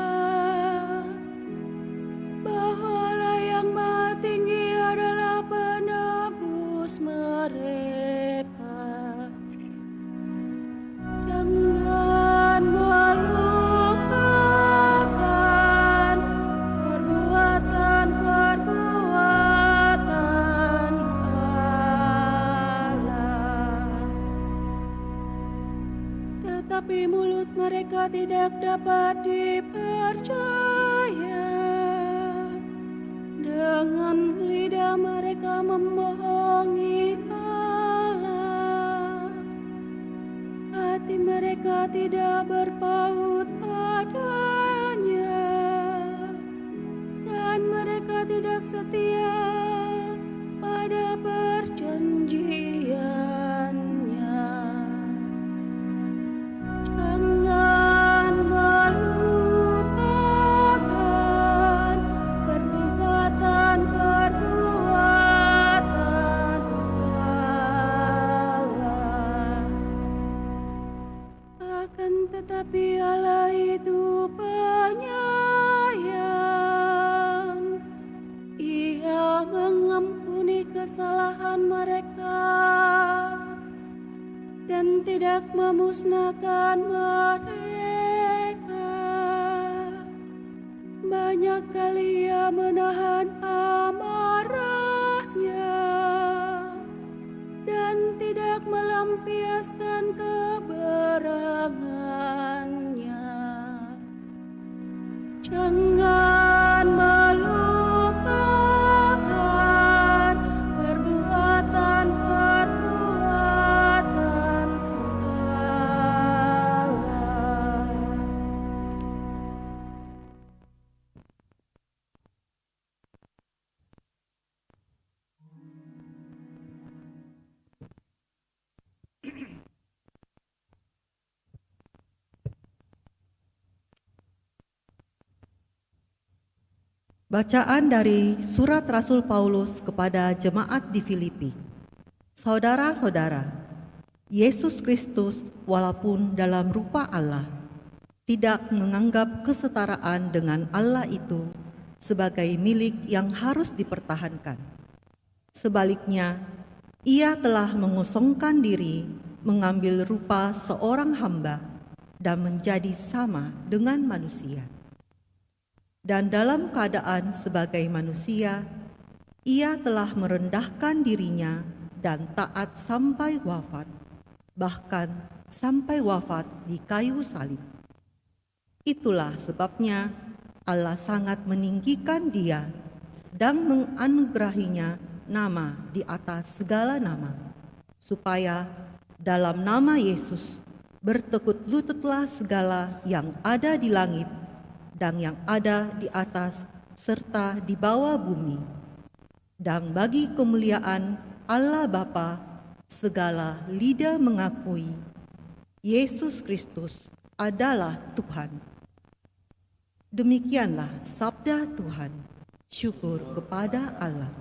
E: mereka tidak dapat dipercaya. Dengan lidah mereka membohongi Allah. Hati mereka tidak berpaut padanya, dan mereka tidak setia pada perjanjiannya. Jangan melupakan perbuatan Allah. Akan tetapi Allah itu penyayang. Ia mengampuni kesalahan mereka dan tidak memusnahkan mereka. Banyak kali Ia menahan amarahnya dan tidak melampiaskan keberangannya. Jangan melupakan perbuatan Allah.
F: Bacaan dari Surat Rasul Paulus kepada jemaat di Filipi. Saudara-saudara, Yesus Kristus walaupun dalam rupa Allah, tidak menganggap kesetaraan dengan Allah itu sebagai milik yang harus dipertahankan. Sebaliknya, Ia telah mengosongkan diri, mengambil rupa seorang hamba, dan menjadi sama dengan manusia. Dan dalam keadaan sebagai manusia, Ia telah merendahkan dirinya dan taat sampai wafat, bahkan sampai wafat di kayu salib. Itulah sebabnya Allah sangat meninggikan Dia dan menganugerahinya nama di atas segala nama, supaya dalam nama Yesus bertekuk lututlah segala yang ada di langit dan yang ada di atas serta di bawah bumi. Dan bagi kemuliaan Allah Bapa, segala lidah mengakui Yesus Kristus adalah Tuhan. Demikianlah sabda Tuhan. Syukur kepada Allah.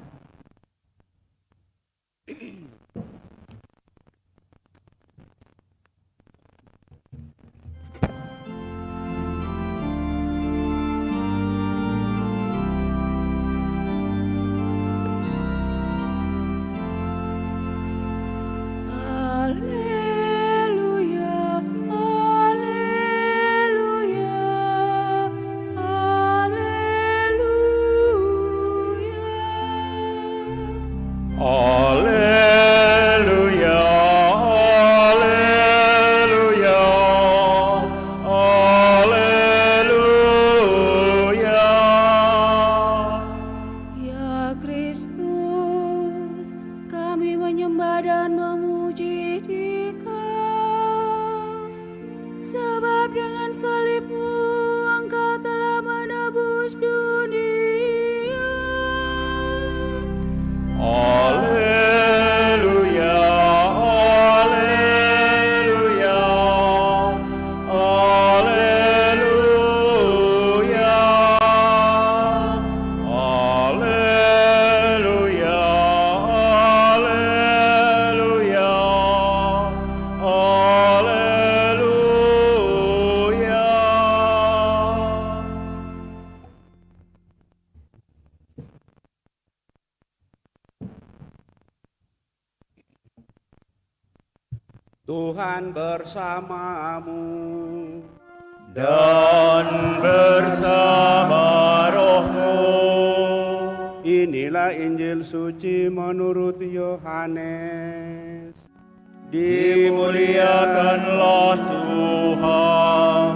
C: Tuhan bersamamu
G: dan bersama rohmu.
C: Inilah Injil suci menurut Yohanes.
G: Dimuliakanlah Tuhan.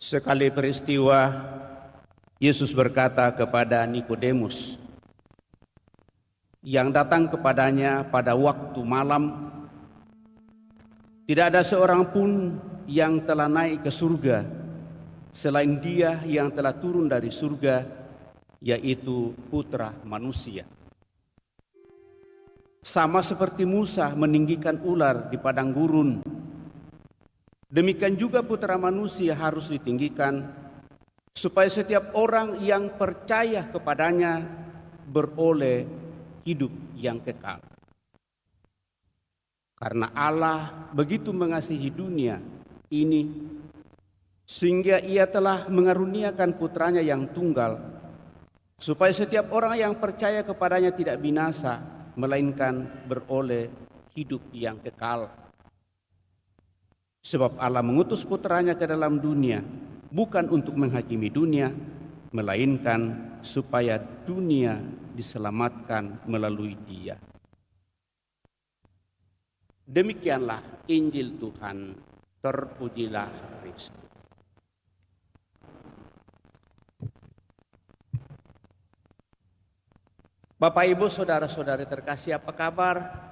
C: Sekali peristiwa, Yesus berkata kepada Nikodemus yang datang kepadanya pada waktu malam, tidak ada seorang pun yang telah naik ke surga selain Dia yang telah turun dari surga, yaitu Putra Manusia. Sama seperti Musa meninggikan ular di padang gurun, demikian juga Putra Manusia harus ditinggikan, supaya setiap orang yang percaya kepadanya beroleh hidup yang kekal. Karena Allah begitu mengasihi dunia ini, sehingga Ia telah mengaruniakan putranya yang tunggal, supaya setiap orang yang percaya kepadanya tidak binasa, melainkan beroleh hidup yang kekal. Sebab Allah mengutus putranya ke dalam dunia, bukan untuk menghakimi dunia, melainkan supaya dunia diselamatkan melalui Dia. Demikianlah Injil Tuhan, terpujilah Kristus. Bapak, Ibu, saudara-saudari terkasih, apa kabar?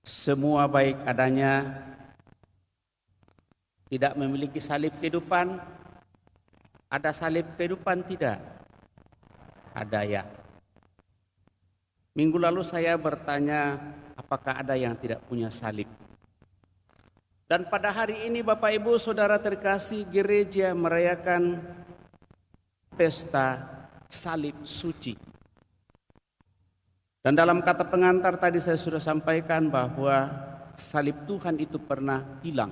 C: Semua baik adanya, tidak memiliki salib kehidupan. Ada salib kehidupan tidak? Ada ya. Minggu lalu saya bertanya, apakah ada yang tidak punya salib? Dan pada hari ini Bapak Ibu Saudara terkasih, gereja merayakan pesta salib suci. Dan dalam kata pengantar tadi saya sudah sampaikan bahwa salib Tuhan itu pernah hilang,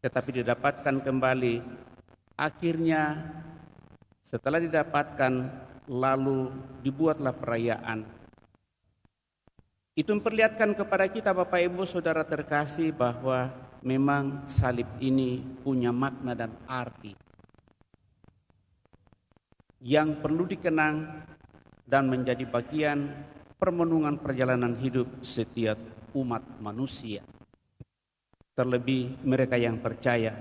C: tetapi didapatkan kembali. Akhirnya setelah didapatkan, lalu dibuatlah perayaan. Itu memperlihatkan kepada kita Bapak Ibu Saudara terkasih bahwa memang salib ini punya makna dan arti yang perlu dikenang dan menjadi bagian permenungan perjalanan hidup setiap umat manusia. Terlebih mereka yang percaya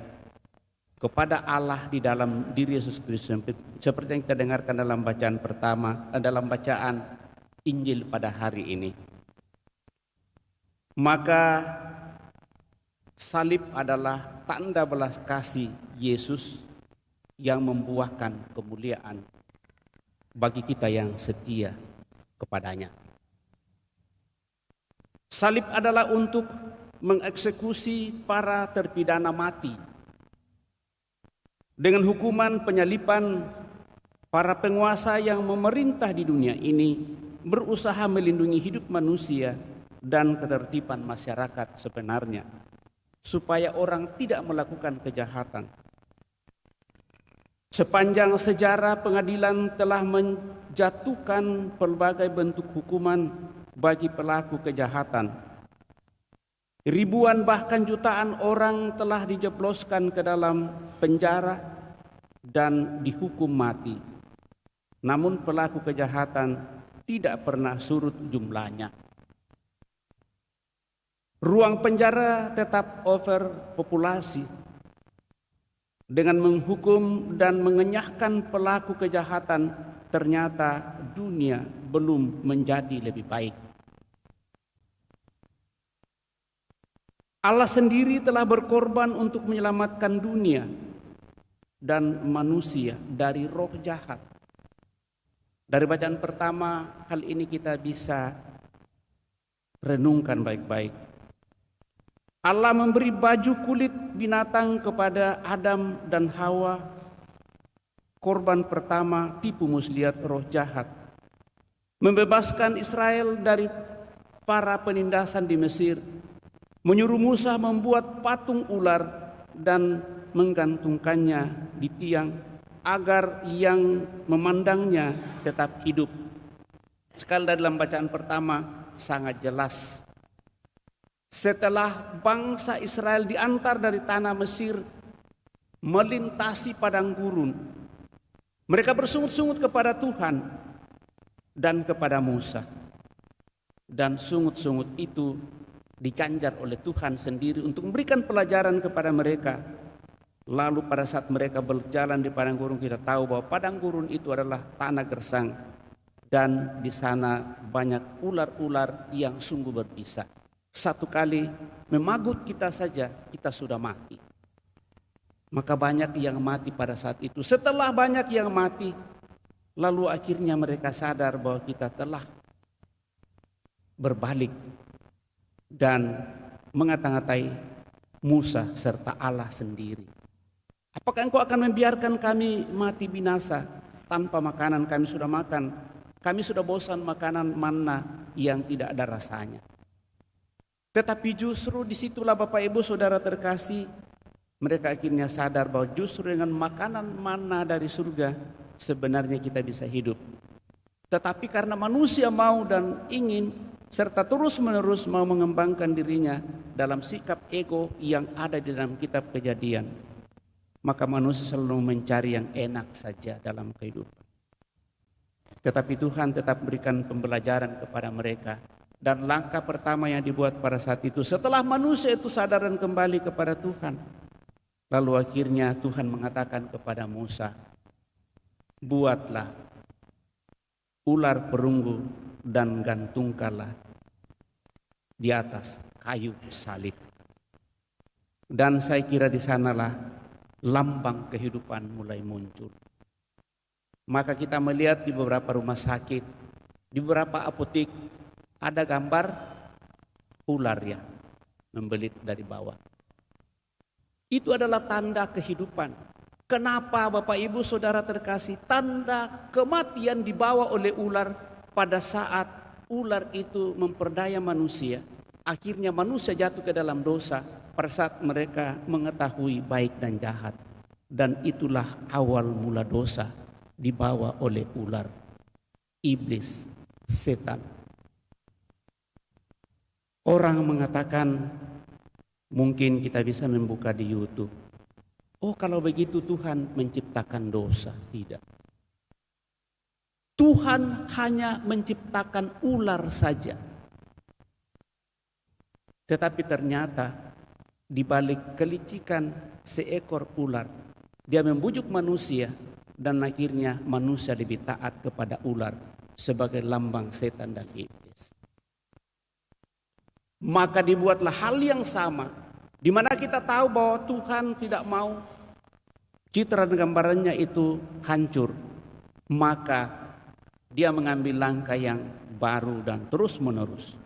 C: kepada Allah di dalam diri Yesus Kristus, seperti yang kita dengarkan dalam bacaan pertama, dalam bacaan Injil pada hari ini. Maka salib adalah tanda belas kasih Yesus yang membuahkan kemuliaan bagi kita yang setia kepadanya. Salib adalah untuk mengeksekusi para terpidana mati. Dengan hukuman penyaliban, para penguasa yang memerintah di dunia ini berusaha melindungi hidup manusia dan ketertiban masyarakat sebenarnya, supaya orang tidak melakukan kejahatan. Sepanjang sejarah, pengadilan telah menjatuhkan berbagai bentuk hukuman bagi pelaku kejahatan. Ribuan bahkan jutaan orang telah dijebloskan ke dalam penjara dan dihukum mati. Namun pelaku kejahatan tidak pernah surut jumlahnya. Ruang penjara tetap overpopulasi. Dengan menghukum dan mengenyahkan pelaku kejahatan, ternyata dunia belum menjadi lebih baik. Allah sendiri telah berkorban untuk menyelamatkan dunia dan manusia dari roh jahat. Dari bacaan pertama, hal ini kita bisa renungkan baik-baik. Allah memberi baju kulit binatang kepada Adam dan Hawa. Korban pertama tipu muslihat roh jahat. Membebaskan Israel dari para penindasan di Mesir. Menyuruh Musa membuat patung ular dan menggantungkannya di tiang agar yang memandangnya tetap hidup. Sekali dalam bacaan pertama sangat jelas. Setelah bangsa Israel diantar dari tanah Mesir melintasi padang gurun, mereka bersungut-sungut kepada Tuhan dan kepada Musa. Dan sungut-sungut itu diganjar oleh Tuhan sendiri untuk memberikan pelajaran kepada mereka. Lalu pada saat mereka berjalan di padang gurun, kita tahu bahwa padang gurun itu adalah tanah gersang dan di sana banyak ular-ular yang sungguh berbisa. Satu kali memagut kita saja kita sudah mati. Maka banyak yang mati pada saat itu. Setelah banyak yang mati, lalu akhirnya mereka sadar bahwa kita telah berbalik dan mengata-ngatai Musa serta Allah sendiri. Apakah engkau akan membiarkan kami mati binasa tanpa makanan? Kami sudah makan, kami sudah bosan makanan manna yang tidak ada rasanya. Tetapi justru disitulah Bapak Ibu Saudara terkasih, mereka akhirnya sadar bahwa justru dengan makanan manna dari surga sebenarnya kita bisa hidup. Tetapi karena manusia mau dan ingin serta terus-menerus mau mengembangkan dirinya dalam sikap ego yang ada di dalam kitab Kejadian, maka manusia selalu mencari yang enak saja dalam kehidupan. Tetapi Tuhan tetap berikan pembelajaran kepada mereka. Dan langkah pertama yang dibuat pada saat itu, setelah manusia itu sadar dan kembali kepada Tuhan, lalu akhirnya Tuhan mengatakan kepada Musa, buatlah ular perunggu dan gantungkanlah di atas kayu salib. Dan saya kira di sanalah lambang kehidupan mulai muncul. Maka kita melihat di beberapa rumah sakit, di beberapa apotek ada gambar ular yang membelit dari bawah. Itu adalah tanda kehidupan. Kenapa Bapak Ibu Saudara terkasih? Tanda kematian dibawa oleh ular pada saat ular itu memperdaya manusia. Akhirnya manusia jatuh ke dalam dosa pada saat mereka mengetahui baik dan jahat. Dan itulah awal mula dosa dibawa oleh ular, iblis, setan. Orang mengatakan, mungkin kita bisa membuka di YouTube, oh kalau begitu Tuhan menciptakan dosa. Tidak. Tuhan hanya menciptakan ular saja. Tetapi ternyata di balik kelicikan seekor ular, dia membujuk manusia dan akhirnya manusia lebih taat kepada ular sebagai lambang setan dan iblis. Maka dibuatlah hal yang sama, di mana kita tahu bahwa Tuhan tidak mau citra dan gambarannya itu hancur. Maka dia mengambil langkah yang baru dan terus menerus.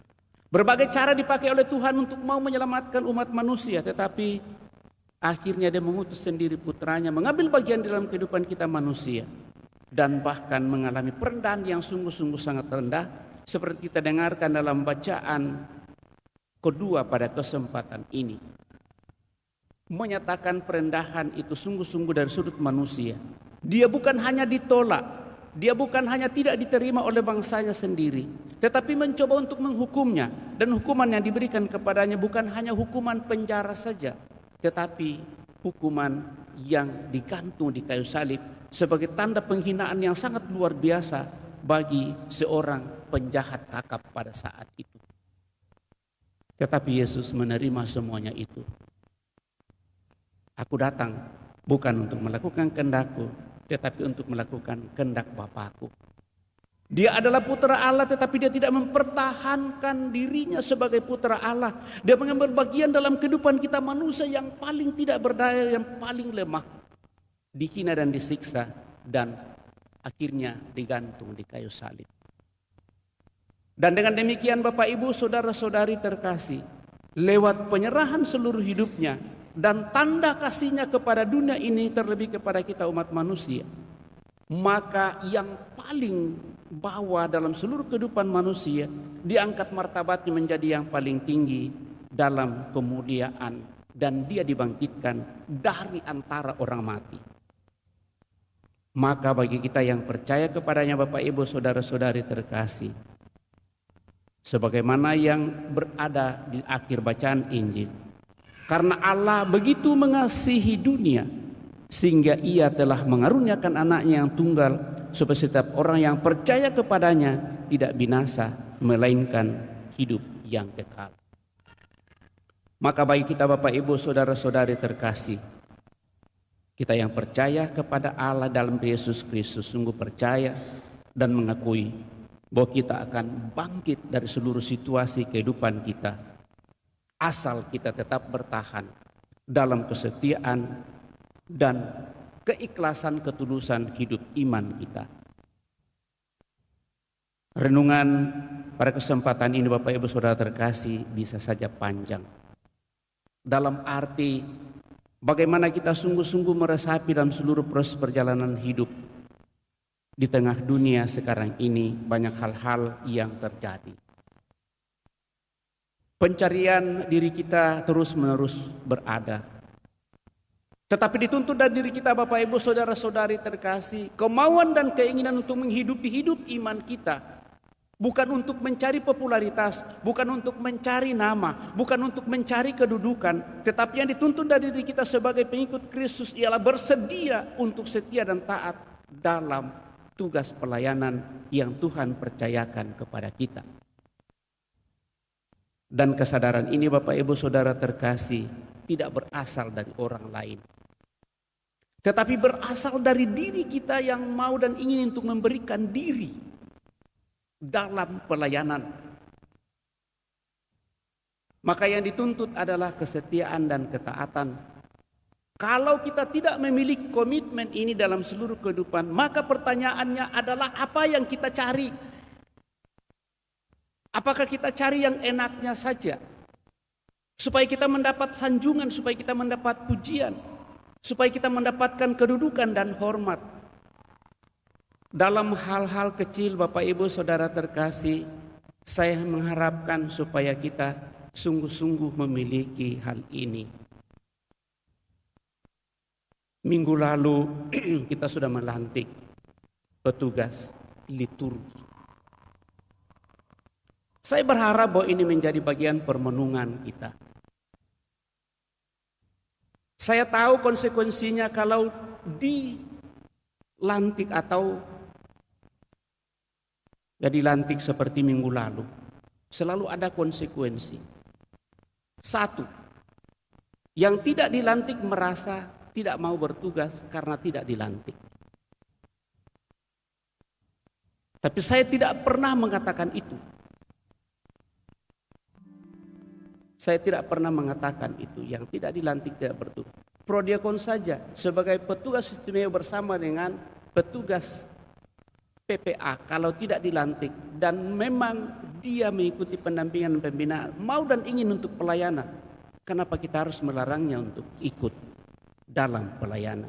C: Berbagai cara dipakai oleh Tuhan untuk mau menyelamatkan umat manusia, tetapi akhirnya dia mengutus sendiri putranya, mengambil bagian dalam kehidupan kita manusia, dan bahkan mengalami perendahan yang sungguh-sungguh sangat rendah, seperti kita dengarkan dalam bacaan kedua pada kesempatan ini. Menyatakan perendahan itu sungguh-sungguh dari sudut manusia. Dia bukan hanya ditolak, dia bukan hanya tidak diterima oleh bangsanya sendiri, tetapi mencoba untuk menghukumnya. Dan hukuman yang diberikan kepadanya bukan hanya hukuman penjara saja, tetapi hukuman yang digantung di kayu salib sebagai tanda penghinaan yang sangat luar biasa bagi seorang penjahat kakap pada saat itu. Tetapi Yesus menerima semuanya itu. Aku datang bukan untuk melakukan kehendakku, tetapi untuk melakukan kehendak Bapakku. Dia adalah putra Allah, tetapi dia tidak mempertahankan dirinya sebagai putra Allah. Dia mengambil bagian dalam kehidupan kita manusia yang paling tidak berdaya, yang paling lemah, dihina dan disiksa, dan akhirnya digantung di kayu salib. Dan dengan demikian Bapak Ibu Saudara-saudari terkasih, lewat penyerahan seluruh hidupnya dan tanda kasihnya kepada dunia ini, terlebih kepada kita umat manusia, maka yang paling bawah dalam seluruh kehidupan manusia diangkat martabatnya menjadi yang paling tinggi dalam kemuliaan dan dia dibangkitkan dari antara orang mati. Maka bagi kita yang percaya kepadanya Bapak Ibu Saudara-saudari terkasih, sebagaimana yang berada di akhir bacaan Injil, karena Allah begitu mengasihi dunia sehingga ia telah mengaruniakan anaknya yang tunggal, supaya setiap orang yang percaya kepadanya tidak binasa melainkan hidup yang kekal. Maka bagi kita Bapak Ibu Saudara-saudari terkasih, kita yang percaya kepada Allah dalam Yesus Kristus sungguh percaya dan mengakui bahwa kita akan bangkit dari seluruh situasi kehidupan kita, asal kita tetap bertahan dalam kesetiaan dan keikhlasan ketulusan hidup iman kita. Renungan pada kesempatan ini Bapak Ibu Saudara terkasih bisa saja panjang, dalam arti bagaimana kita sungguh-sungguh meresapi dalam seluruh proses perjalanan hidup. Di tengah dunia sekarang ini banyak hal-hal yang terjadi. Pencarian diri kita terus-menerus berada. Tetapi dituntut dari diri kita Bapak Ibu Saudara-saudari terkasih, kemauan dan keinginan untuk menghidupi hidup iman kita. Bukan untuk mencari popularitas, bukan untuk mencari nama, bukan untuk mencari kedudukan. Tetapi yang dituntut dari diri kita sebagai pengikut Kristus ialah bersedia untuk setia dan taat dalam tugas pelayanan yang Tuhan percayakan kepada kita. Dan kesadaran ini Bapak Ibu Saudara terkasih tidak berasal dari orang lain, tetapi berasal dari diri kita yang mau dan ingin untuk memberikan diri dalam pelayanan. Maka yang dituntut adalah kesetiaan dan ketaatan. Kalau kita tidak memiliki komitmen ini dalam seluruh kehidupan, maka pertanyaannya adalah apa yang kita cari? Apakah kita cari yang enaknya saja? Supaya kita mendapat sanjungan, supaya kita mendapat pujian, supaya kita mendapatkan kedudukan dan hormat. Dalam hal-hal kecil Bapak Ibu Saudara terkasih, saya mengharapkan supaya kita sungguh-sungguh memiliki hal ini. Minggu lalu kita sudah melantik petugas liturgi. Saya berharap bahwa ini menjadi bagian permenungan kita. Saya tahu konsekuensinya kalau dilantik atau gak dilantik seperti minggu lalu. Selalu ada konsekuensi. Satu, yang tidak dilantik merasa tidak mau bertugas karena tidak dilantik. Tapi saya tidak pernah mengatakan itu. Saya tidak pernah mengatakan itu. Yang tidak dilantik tidak bertugas. Prodiakon saja sebagai petugas istimewa bersama dengan petugas PPA kalau tidak dilantik dan memang dia mengikuti pendampingan dan pembinaan, mau dan ingin untuk pelayanan, kenapa kita harus melarangnya untuk ikut dalam pelayanan?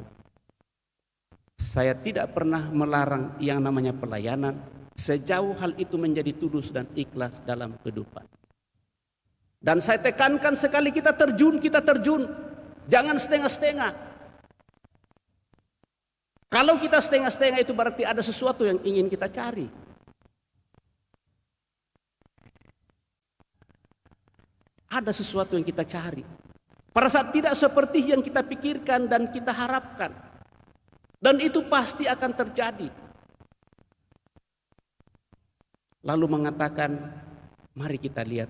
C: Saya tidak pernah melarang yang namanya pelayanan sejauh hal itu menjadi tulus dan ikhlas dalam kehidupan. Dan saya tekankan sekali kita terjun, jangan setengah-setengah. Kalau kita setengah-setengah itu berarti ada sesuatu yang ingin kita cari. Ada sesuatu yang kita cari. Pada saat tidak seperti yang kita pikirkan dan kita harapkan. Dan itu pasti akan terjadi. Lalu mengatakan, mari kita lihat,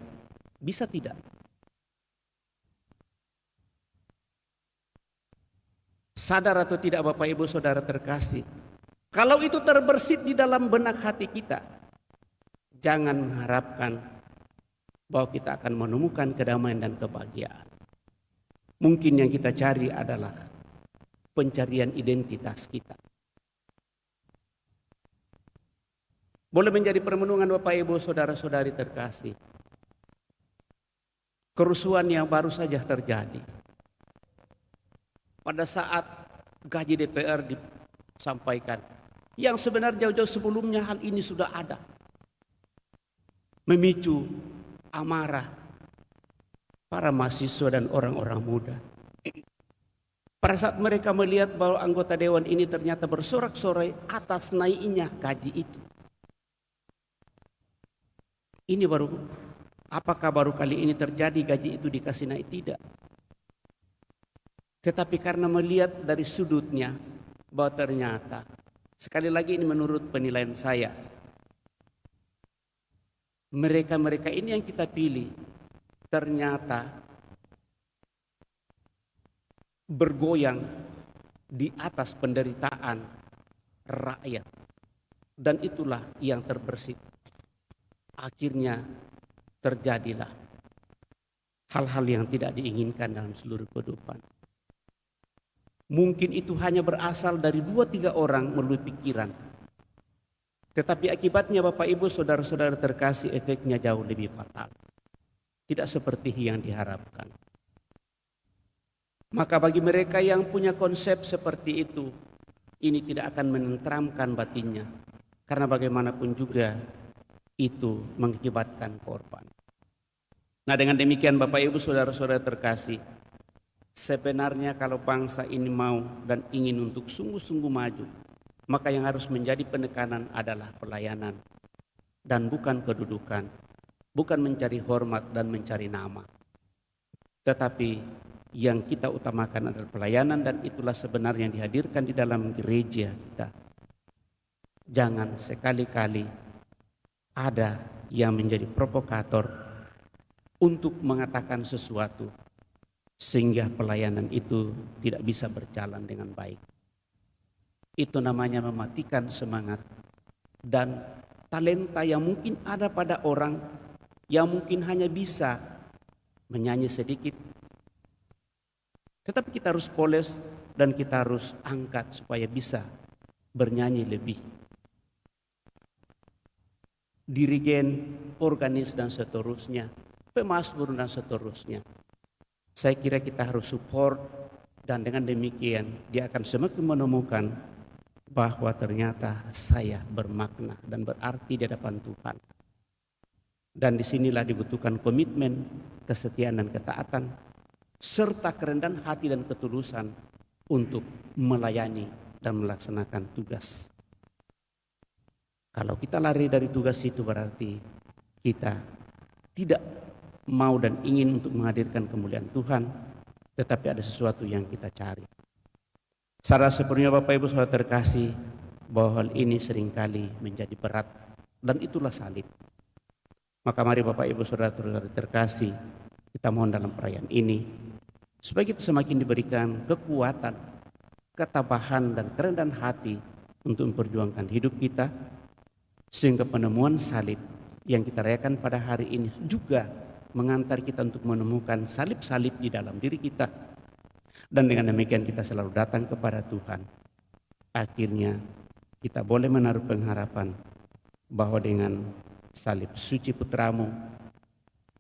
C: bisa tidak? Sadar atau tidak Bapak Ibu Saudara terkasih, kalau itu terbersit di dalam benak hati kita, jangan mengharapkan bahwa kita akan menemukan kedamaian dan kebahagiaan. Mungkin yang kita cari adalah pencarian identitas kita. Boleh menjadi permenungan Bapak Ibu Saudara-saudari terkasih. Kerusuhan yang baru saja terjadi. Pada saat gaji DPR disampaikan, yang sebenarnya jauh-jauh sebelumnya hal ini sudah ada. Memicu amarah para mahasiswa dan orang-orang muda. Pada saat mereka melihat bahwa anggota dewan ini ternyata bersorak-sorai atas naiknya gaji itu. Ini apakah baru kali ini terjadi gaji itu dikasih naik? Tidak. Tetapi karena melihat dari sudutnya bahwa ternyata, sekali lagi ini menurut penilaian saya, mereka-mereka ini yang kita pilih ternyata bergoyang di atas penderitaan rakyat. Dan itulah yang terbersit. Akhirnya terjadilah hal-hal yang tidak diinginkan dalam seluruh kehidupan. Mungkin itu hanya berasal dari 2-3 orang melalui pikiran. Tetapi akibatnya Bapak Ibu saudara-saudara terkasih, efeknya jauh lebih fatal. Tidak seperti yang diharapkan. Maka bagi mereka yang punya konsep seperti itu, ini tidak akan menenteramkan batinnya. Karena bagaimanapun juga itu mengakibatkan korban. Nah, dengan demikian Bapak Ibu saudara-saudara terkasih, sebenarnya kalau bangsa ini mau dan ingin untuk sungguh-sungguh maju, maka yang harus menjadi penekanan adalah pelayanan dan bukan kedudukan, bukan mencari hormat dan mencari nama. Tetapi yang kita utamakan adalah pelayanan, dan itulah sebenarnya yang dihadirkan di dalam gereja kita. Jangan sekali-kali ada yang menjadi provokator untuk mengatakan sesuatu sehingga pelayanan itu tidak bisa berjalan dengan baik. Itu namanya mematikan semangat dan talenta yang mungkin ada pada orang yang mungkin hanya bisa menyanyi sedikit. Tetapi kita harus poles dan kita harus angkat supaya bisa bernyanyi lebih. Dirigen, organis dan seterusnya, pemazmur dan seterusnya. Saya kira kita harus support, dan dengan demikian dia akan semakin menemukan bahwa ternyata saya bermakna dan berarti di hadapan Tuhan. Dan disinilah dibutuhkan komitmen, kesetiaan dan ketaatan, serta kerendahan hati dan ketulusan untuk melayani dan melaksanakan tugas. Kalau kita lari dari tugas itu berarti kita tidak mau dan ingin untuk menghadirkan kemuliaan Tuhan, tetapi ada sesuatu yang kita cari. Secara sepenuhnya Bapak Ibu saudara terkasih, bahwa hal ini seringkali menjadi berat, dan itulah salib. Maka mari Bapak Ibu saudara terkasih, kita mohon dalam perayaan ini supaya kita semakin diberikan kekuatan, ketabahan dan kerendahan hati untuk memperjuangkan hidup kita, sehingga penemuan salib yang kita rayakan pada hari ini juga mengantar kita untuk menemukan salib-salib di dalam diri kita. Dan dengan demikian kita selalu datang kepada Tuhan. Akhirnya kita boleh menaruh pengharapan bahwa dengan salib suci putramu,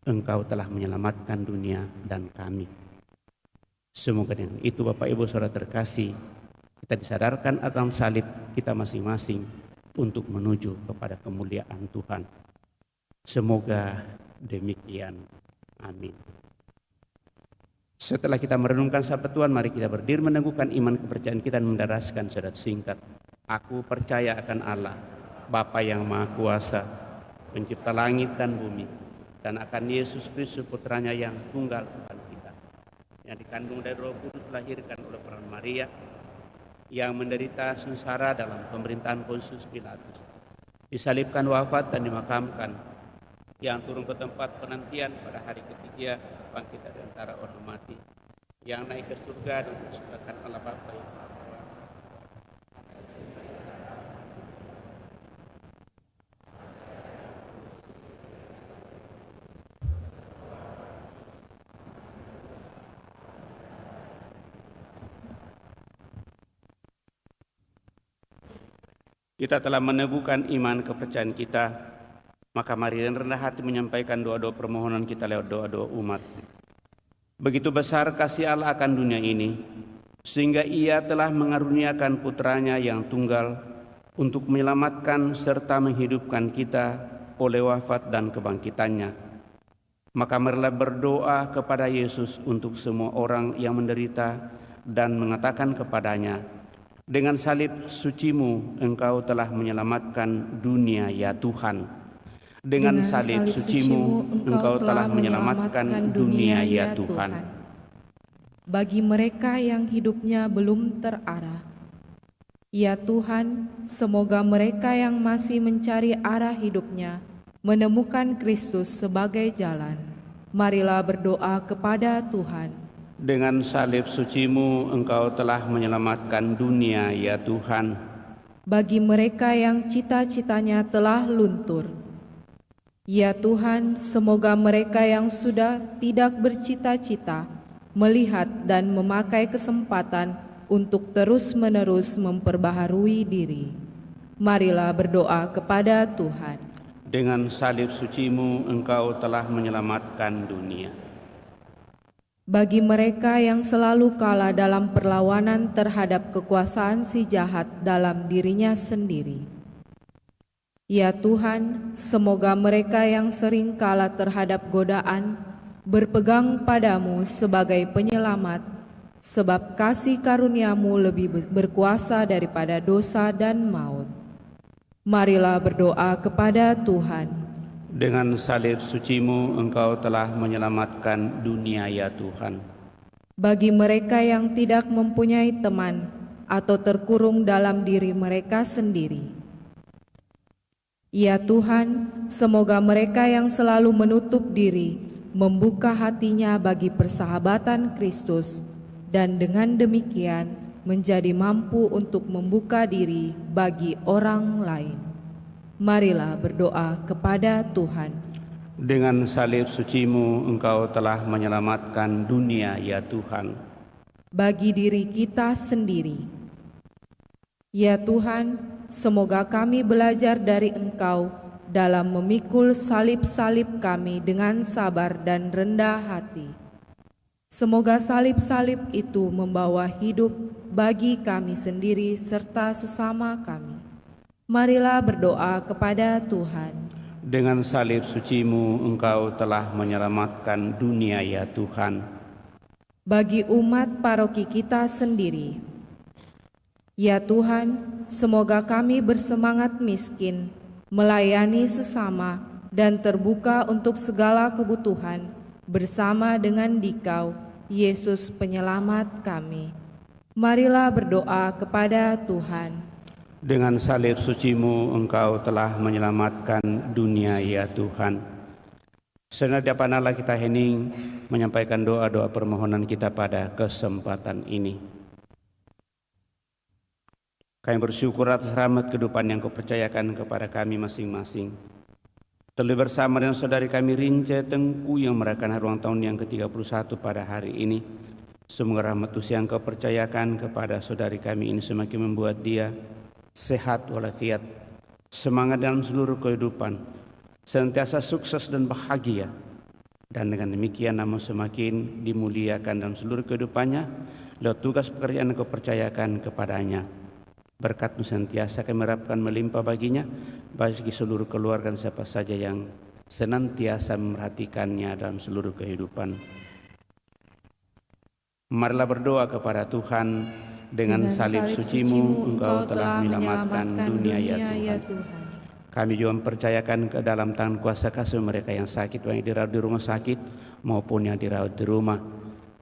C: Engkau telah menyelamatkan dunia dan kami. Semoga dengan itu Bapak Ibu saudara terkasih, kita disadarkan akan salib kita masing-masing untuk menuju kepada kemuliaan Tuhan. Semoga demikian. Amin. Setelah kita merenungkan sabda Tuhan, mari kita berdiri meneguhkan iman kepercayaan kita dan mendaraskan syahadat singkat. Aku percaya akan Allah, Bapa yang Maha Kuasa, pencipta langit dan bumi, dan akan Yesus Kristus putranya yang tunggal Tuhan kita, yang dikandung dari Roh Kudus, dilahirkan oleh peran Maria, yang menderita sengsara dalam pemerintahan Pontius Pilatus, disalibkan, wafat dan dimakamkan, yang turun ke tempat penantian pada hari ketiga, bangkit dari antara orang mati, yang naik ke surga dan disebutkan Allah Bapa yang Maha Kuasa. Kita telah meneguhkan iman kepercayaan kita, maka mari dengan rendah hati menyampaikan doa-doa permohonan kita lewat doa-doa umat. Begitu besar kasih Allah akan dunia ini, sehingga Ia telah mengaruniakan putranya yang tunggal untuk menyelamatkan serta menghidupkan kita oleh wafat dan kebangkitannya. Maka marilah berdoa kepada Yesus untuk semua orang yang menderita dan mengatakan kepadanya, dengan salib suci-Mu Engkau telah menyelamatkan dunia ya Tuhan. Dengan salib suci-Mu Engkau telah menyelamatkan dunia ya Tuhan.
H: Bagi mereka yang hidupnya belum terarah, ya Tuhan, semoga mereka yang masih mencari arah hidupnya menemukan Kristus sebagai jalan. Marilah berdoa kepada Tuhan.
C: Dengan salib suci-Mu Engkau telah menyelamatkan dunia ya Tuhan.
H: Bagi mereka yang cita-citanya telah luntur, ya Tuhan, semoga mereka yang sudah tidak bercita-cita melihat dan memakai kesempatan untuk terus-menerus memperbaharui diri. Marilah berdoa kepada Tuhan.
C: Dengan salib suci-Mu Engkau telah menyelamatkan dunia.
H: Bagi mereka yang selalu kalah dalam perlawanan terhadap kekuasaan si jahat dalam dirinya sendiri, ya Tuhan, semoga mereka yang sering kalah terhadap godaan berpegang padamu sebagai penyelamat, sebab kasih karunia-Mu lebih berkuasa daripada dosa dan maut. Marilah berdoa kepada Tuhan.
C: Dengan salib suci-Mu Engkau telah menyelamatkan dunia ya Tuhan.
H: Bagi mereka yang tidak mempunyai teman atau terkurung dalam diri mereka sendiri, ya Tuhan, semoga mereka yang selalu menutup diri membuka hatinya bagi persahabatan Kristus, dan dengan demikian menjadi mampu untuk membuka diri bagi orang lain. Marilah berdoa kepada Tuhan.
C: Dengan salib suci-Mu Engkau telah menyelamatkan dunia ya Tuhan.
H: Bagi diri kita sendiri, ya Tuhan, semoga kami belajar dari Engkau dalam memikul salib-salib kami dengan sabar dan rendah hati. Semoga salib-salib itu membawa hidup bagi kami sendiri serta sesama kami. Marilah berdoa kepada Tuhan.
C: Dengan salib suci-Mu Engkau telah menyelamatkan dunia ya Tuhan.
H: Bagi umat paroki kita sendiri, ya Tuhan, semoga kami bersemangat miskin, melayani sesama, dan terbuka untuk segala kebutuhan bersama dengan Dikau, Yesus penyelamat kami. Marilah berdoa kepada Tuhan.
C: Dengan salib suci-Mu Engkau telah menyelamatkan dunia ya Tuhan. Senadapanalah kita hening menyampaikan doa-doa permohonan kita pada kesempatan ini. Kami bersyukur atas rahmat kehidupan yang Kau percayakan kepada kami masing-masing. Terlebih bersama dengan saudari kami Rince Tengku yang merayakan hari ulang tahun yang ke-31 pada hari ini. Semoga rahmat usia yang Kau percayakan kepada saudari kami ini semakin membuat dia sehat walafiat, semangat dalam seluruh kehidupan, senantiasa sukses dan bahagia. Dan dengan demikian namun semakin dimuliakan dalam seluruh kehidupannya lewat tugas pekerjaan yang Kau percayakan kepadanya. Berkat-Mu senantiasa kami harapkan melimpah baginya, bagi seluruh keluarga dan siapa saja yang senantiasa memerhatikannya dalam seluruh kehidupan. Marilah berdoa kepada Tuhan. Dengan salib suci-Mu Engkau telah menyelamatkan dunia ya Tuhan. Kami juga mempercayakan ke dalam tangan kuasa kasih mereka yang sakit, baik dirawat di rumah sakit maupun yang dirawat di rumah.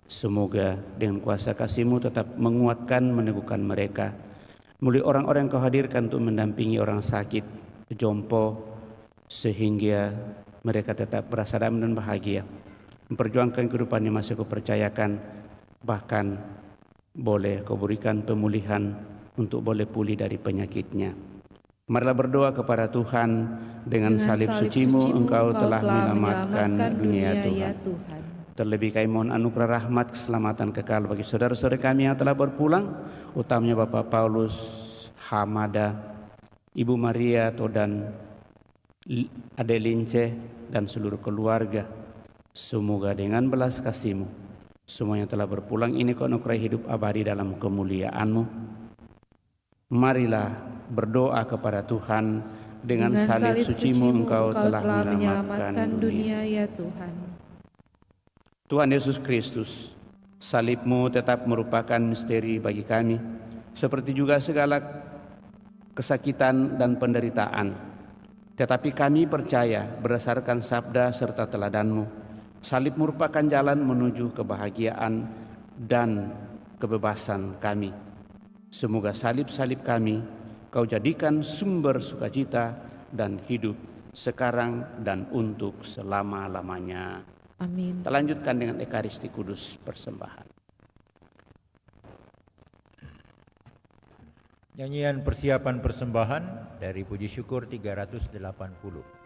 C: Semoga dengan kuasa kasih-Mu tetap menguatkan, meneguhkan mereka. Mulai orang-orang yang Kau hadirkan untuk mendampingi orang sakit, jompo, sehingga mereka tetap berasa damai dan bahagia. Memperjuangkan kehidupan yang masih Kau percayakan, bahkan boleh Kau berikan pemulihan untuk boleh pulih dari penyakitnya. Marilah berdoa kepada Tuhan. Dengan salib suci-Mu Engkau telah menyelamatkan dunia ya Tuhan. Terlebih kami mohon anugerah rahmat keselamatan kekal bagi saudara-saudara kami yang telah berpulang, utamanya Bapak Paulus Hamada, Ibu Maria Todan, Ade Lince, dan seluruh keluarga. Semoga dengan belas kasih-Mu semua yang telah berpulang ini Kau anugerahi hidup abadi dalam kemuliaan-Mu. Marilah berdoa kepada Tuhan. Dengan salib suci-Mu Engkau telah menyelamatkan dunia
H: ya Tuhan.
C: Tuhan Yesus Kristus, salib-Mu tetap merupakan misteri bagi kami, seperti juga segala kesakitan dan penderitaan. Tetapi kami percaya berdasarkan sabda serta teladan-Mu, salib merupakan jalan menuju kebahagiaan dan kebebasan kami. Semoga salib-salib kami Kau jadikan sumber sukacita dan hidup sekarang dan untuk selama-lamanya.
H: Amin.
C: Kita lanjutkan dengan Ekaristi Kudus persembahan.
I: Nyanyian persiapan persembahan dari Puji Syukur 380.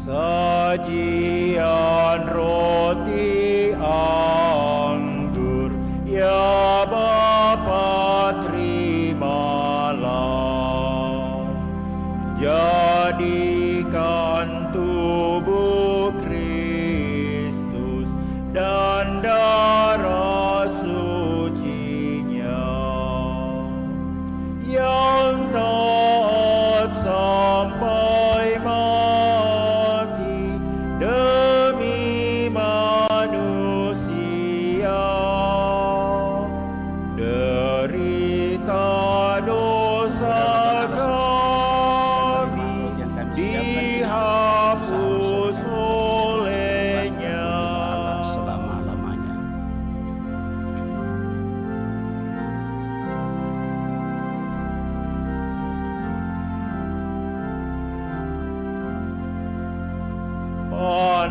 G: Sajian roti anggur, ya Bapa terimalah. Jadikan tubuh Kristus dan darah suci-Nya yang taat sampai mati demi manusia, derita dosa kami dihapus olehnya.
C: Selama-lamanya.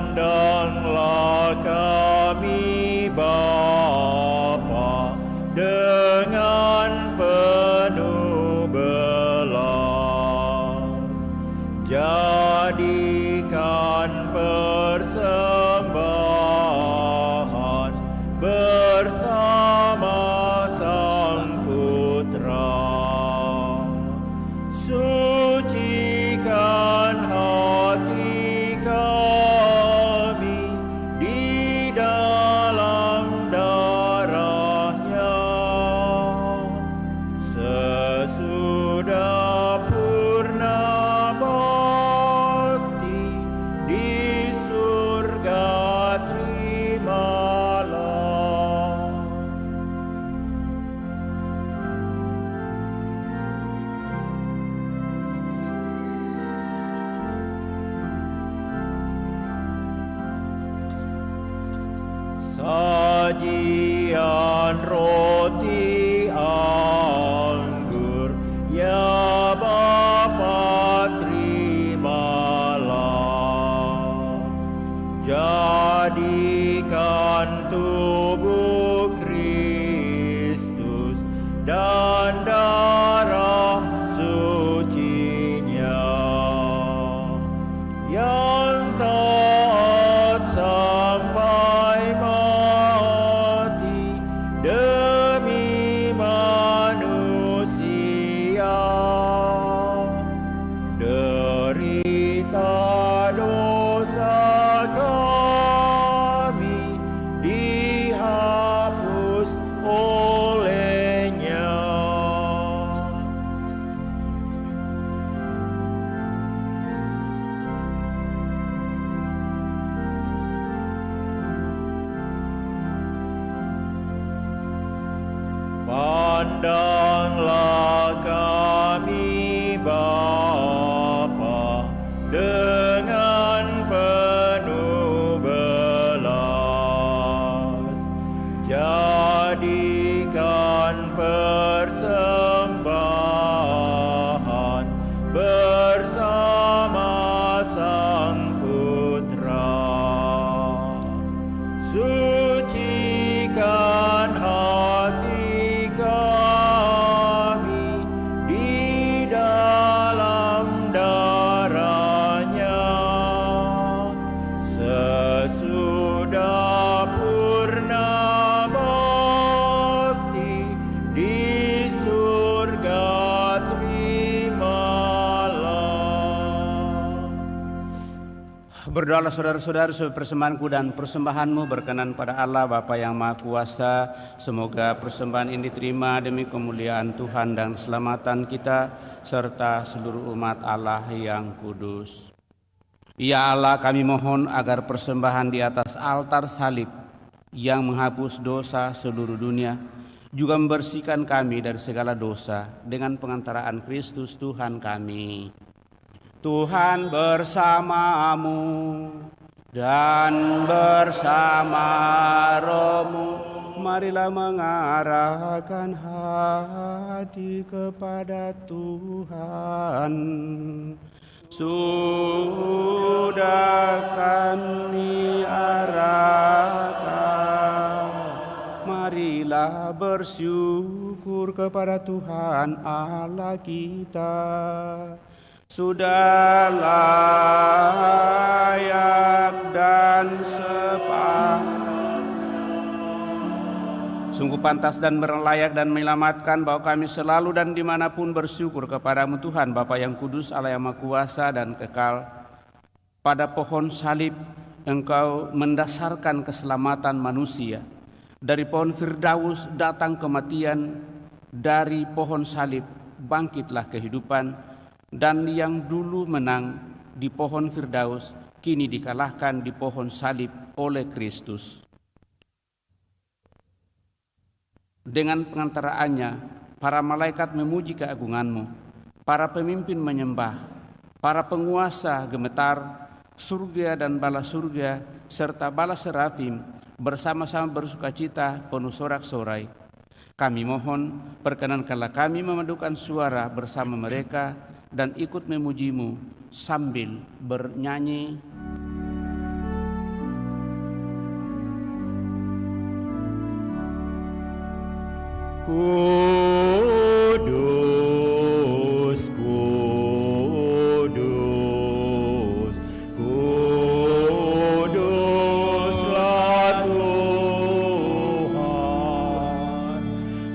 G: Pandanglah kami Bapa dengan penuh belas, jadikan persembahan bersama Sang Putra. Sucikan hati kami di dalam darah-Nya. Sesudah purna bakti di surga terimalah. Sajian roti anggur, ya Bapa terimalah. Jadikan tubuh Kristus dan darah suci-Nya yang taat sampai mati demi manusia, derita dosa kami dihapus olehnya. Pandanglah kami Bapa dengan penuh belas, jadikan persembahan bersama Sang Putra. Sucikan hati kami di dalam darah-Nya. Sesudah purna bakti di surga
C: Berdoalah saudara-saudara supaya persembahanku dan persembahanmu berkenan pada Allah Bapa yang Maha Kuasa. Semoga persembahan ini diterima demi kemuliaan Tuhan dan keselamatan kita serta seluruh umat Allah yang kudus. Ya Allah, kami mohon agar persembahan di atas altar salib yang menghapus dosa seluruh dunia juga membersihkan kami dari segala dosa dengan pengantaraan Kristus Tuhan kami. Tuhan bersamamu dan bersama rohmu, marilah mengarahkan hati kepada Tuhan. Sudah kami arahkan, marilah bersyukur kepada Tuhan Allah kita. Sudah layak dan sungguh pantas dan berlayak dan menyelamatkan bahwa kami selalu dan dimanapun bersyukur kepadamu Tuhan Bapa yang kudus, Allah yang Maha Kuasa dan kekal. Pada pohon salib Engkau mendasarkan keselamatan manusia. Dari pohon Firdaus datang kematian, dari pohon salib bangkitlah kehidupan. Dan yang dulu menang di pohon Firdaus kini dikalahkan di pohon salib oleh Kristus. Dengan pengantaraannya, para malaikat memuji keagunganmu, para pemimpin menyembah, para penguasa gemetar, surga dan bala surga serta bala serafim bersama-sama bersukacita penuh sorak-sorai. Kami mohon perkenankanlah kami memadukan suara bersama mereka dan ikut memujimu sambil bernyanyi. Kudus, kudus, kuduslah Tuhan,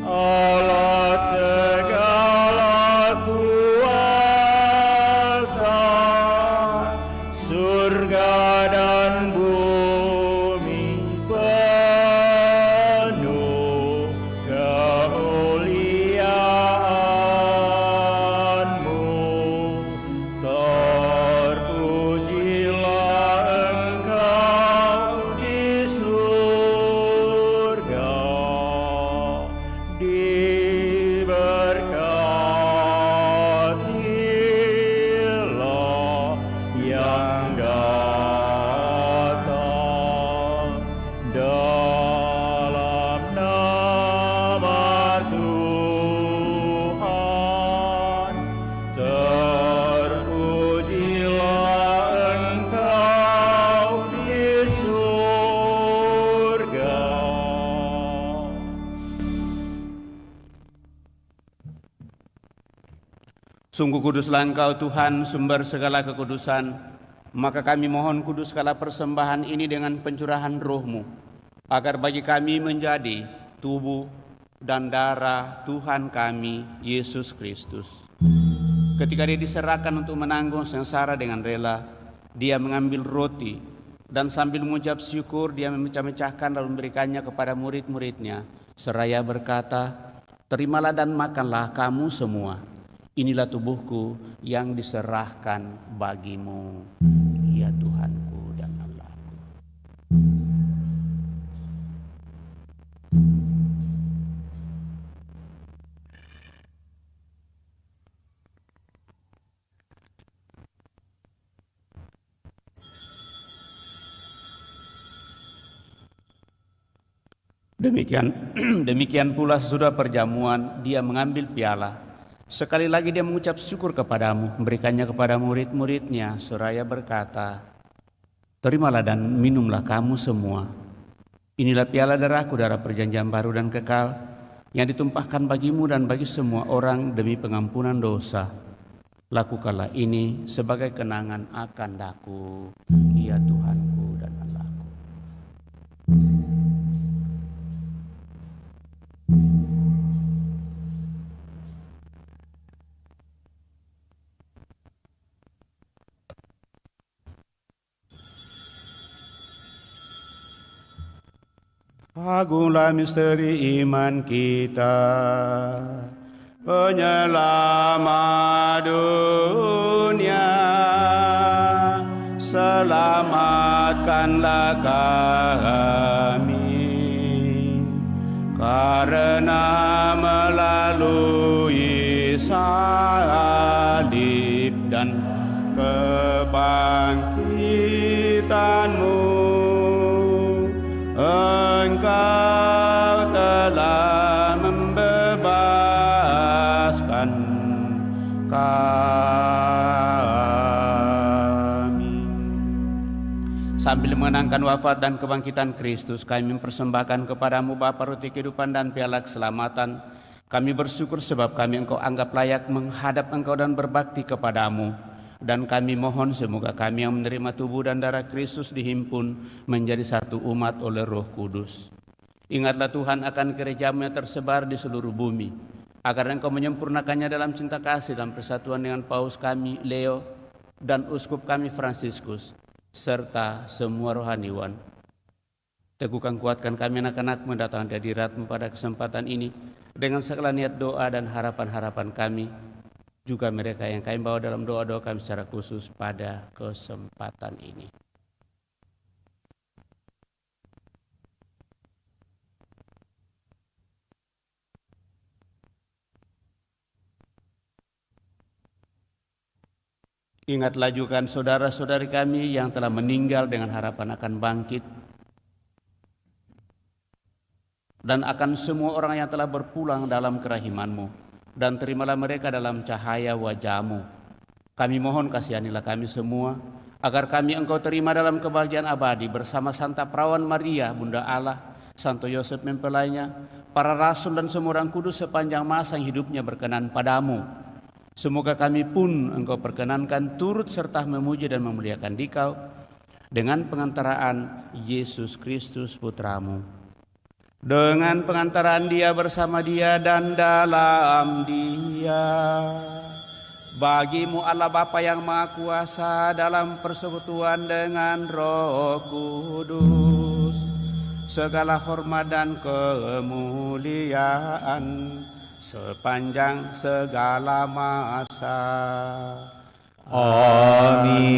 C: Allah segala kuasa, surga dan bumi penuh kemuliaan-Mu. Terpujilah Engkau di surga, diberkatilah yang datang dalam nama Tuhan. Terpujilah Engkau di surga. Sungguh kuduslah Engkau Tuhan, sumber segala kekudusan. Maka kami mohon kudus segala persembahan ini dengan pencurahan roh-Mu, agar bagi kami menjadi tubuh dan darah Tuhan kami, Yesus Kristus. Ketika Dia diserahkan untuk menanggung sengsara dengan rela, Dia mengambil roti dan sambil mengucap syukur Dia memecah-mecahkan lalu memberikannya kepada murid-muridnya, seraya berkata, "Terimalah dan makanlah kamu semua. Inilah tubuhku yang diserahkan bagimu." Ya Tuhanku dan Allahku. Demikian pula sesudah perjamuan Dia mengambil piala. Sekali lagi Dia mengucap syukur kepadamu, memberikannya kepada murid-muridnya, seraya berkata, "Terimalah dan minumlah kamu semua. Inilah piala darahku, darah perjanjian baru dan kekal, yang ditumpahkan bagimu dan bagi semua orang demi pengampunan dosa. Lakukanlah ini sebagai kenangan akan daku, ya Tuhanku dan Allahku." Agunglah misteri iman kita, penyelamat dunia, selamatkanlah kami, karena melalui salib dan kebangkitan-Mu, Engkau telah membebaskan kami. Sambil mengenangkan wafat dan kebangkitan Kristus, kami mempersembahkan kepadamu Bapa roti kehidupan dan piala keselamatan. Kami bersyukur sebab kami Engkau anggap layak menghadap Engkau dan berbakti kepadamu. Dan kami mohon semoga kami yang menerima tubuh dan darah Kristus dihimpun menjadi satu umat oleh Roh Kudus. Ingatlah Tuhan akan gereja-Mu yang tersebar di seluruh bumi, agar Engkau menyempurnakannya dalam cinta kasih dan persatuan dengan Paus kami Leo dan Uskup kami Fransiskus, serta semua rohaniwan. Teguhkan kuatkan kami anak-anak mendatang hadirat-Mu pada kesempatan ini dengan segala niat doa dan harapan-harapan kami, juga mereka yang kami bawa dalam doa-doa kami secara khusus pada kesempatan ini. Ingatlah juga saudara-saudari kami yang telah meninggal dengan harapan akan bangkit, dan akan semua orang yang telah berpulang dalam kerahiman-Mu, dan terimalah mereka dalam cahaya wajah-Mu. Kami mohon kasihanilah kami semua, agar kami Engkau terima dalam kebahagiaan abadi bersama Santa Perawan Maria, Bunda Allah, Santo Yosef mempelainya, para rasul dan semua orang kudus sepanjang masa yang hidupnya berkenan padamu. Semoga kami pun Engkau perkenankan turut serta memuji dan memuliakan Dikau dengan pengantaraan Yesus Kristus Putra-Mu. Dengan pengantaran Dia, bersama Dia, dan dalam Dia, bagi-Mu Allah Bapa yang Maha Kuasa dalam persekutuan dengan Roh Kudus, segala hormat dan kemuliaan sepanjang segala masa. Amin.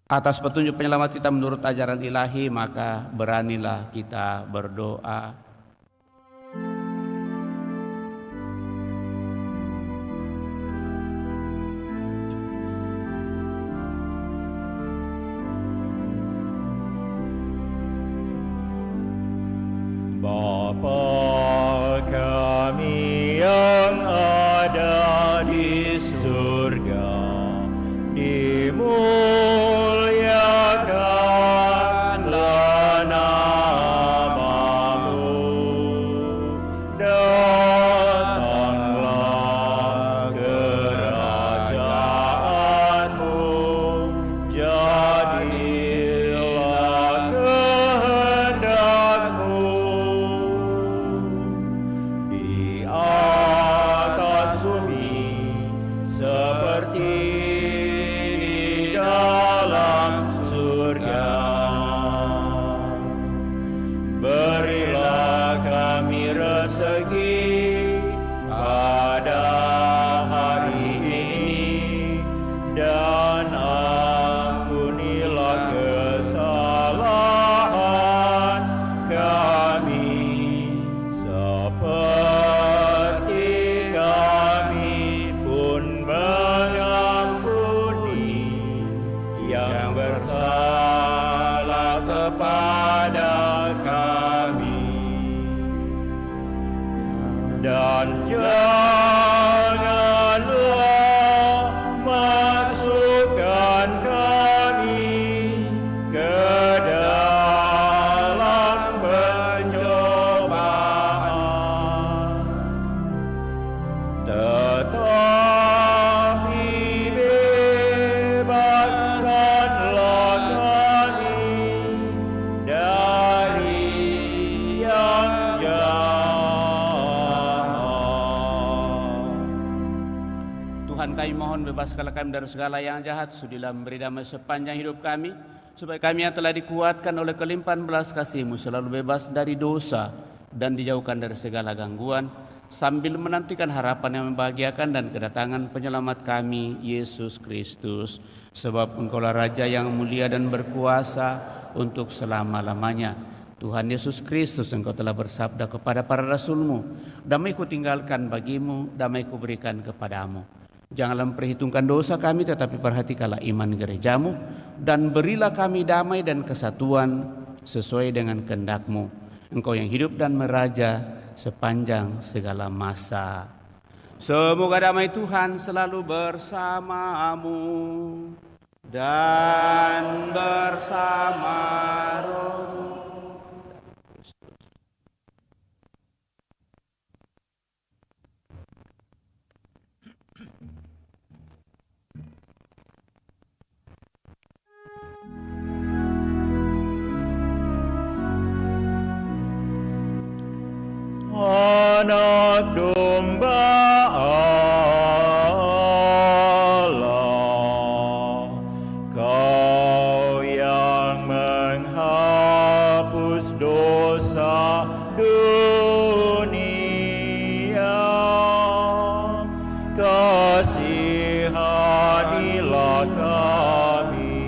C: Atas petunjuk penyelamat kita menurut ajaran ilahi, maka beranilah kita berdoa.
G: Bapa kami yang ada di surga, dimuliakanlah nama-Mu, datanglah kerajaan-Mu, jadilah kehendak-Mu di atas bumi seperti di dalam surga. Berilah kami rezeki pada hari ini, dan ampunilah kesalahan kami seperti kami pun mengampuni yang bersalah kepada kami, dan janganlah masukkan kami ke dalam pencobaan, tetapi bebaskanlah kami dari yang jahat.
C: Tuhan, kami mohon bebaskanlah kami dari segala yang jahat, sudilah memberi damai sepanjang hidup kami, supaya kami yang telah dikuatkan oleh kelimpahan belas kasih-Mu selalu bebas dari dosa dan dijauhkan dari segala gangguan, sambil menantikan harapan yang membahagiakan dan kedatangan penyelamat kami, Yesus Kristus. Sebab Engkaulah Raja yang mulia dan berkuasa untuk selama-lamanya. Tuhan Yesus Kristus, Engkau telah bersabda kepada para rasul-Mu, damai ku tinggalkan bagimu, damai ku berikan kepadamu. Janganlah memperhitungkan dosa kami, tetapi perhatikanlah iman gerejamu, dan berilah kami damai dan kesatuan sesuai dengan kehendak-Mu. Engkau yang hidup dan meraja sepanjang segala masa. Semoga damai Tuhan selalu bersamamu dan bersama rohmu.
G: Anak domba Allah, Kau yang menghapus dosa dunia, kasihanilah kami.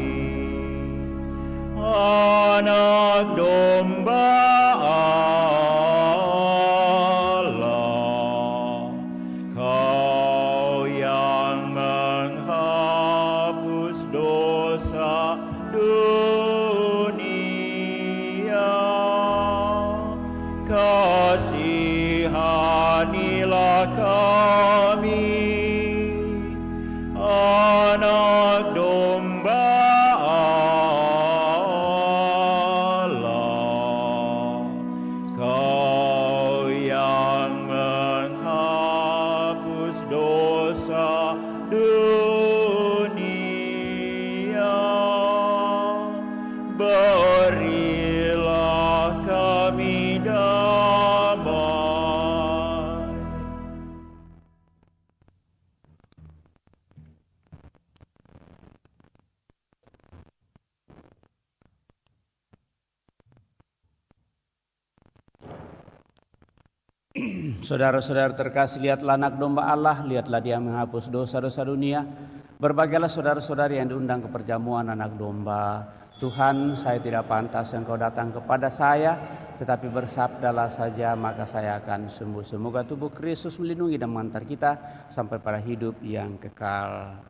G: Anak domba kasihanilah kami. Anak domba Allah, Kau yang menghapus dosa dunia, berilah kami damai.
C: Saudara-saudara terkasih, lihatlah anak domba Allah, lihatlah Dia menghapus dosa-dosa dunia. Berbahagialah saudara-saudari yang diundang ke perjamuan anak domba. Tuhan, saya tidak pantas Engkau datang kepada saya, tetapi bersabdalah saja maka saya akan sembuh. Semoga tubuh Kristus melindungi dan mengantar kita sampai pada hidup yang kekal.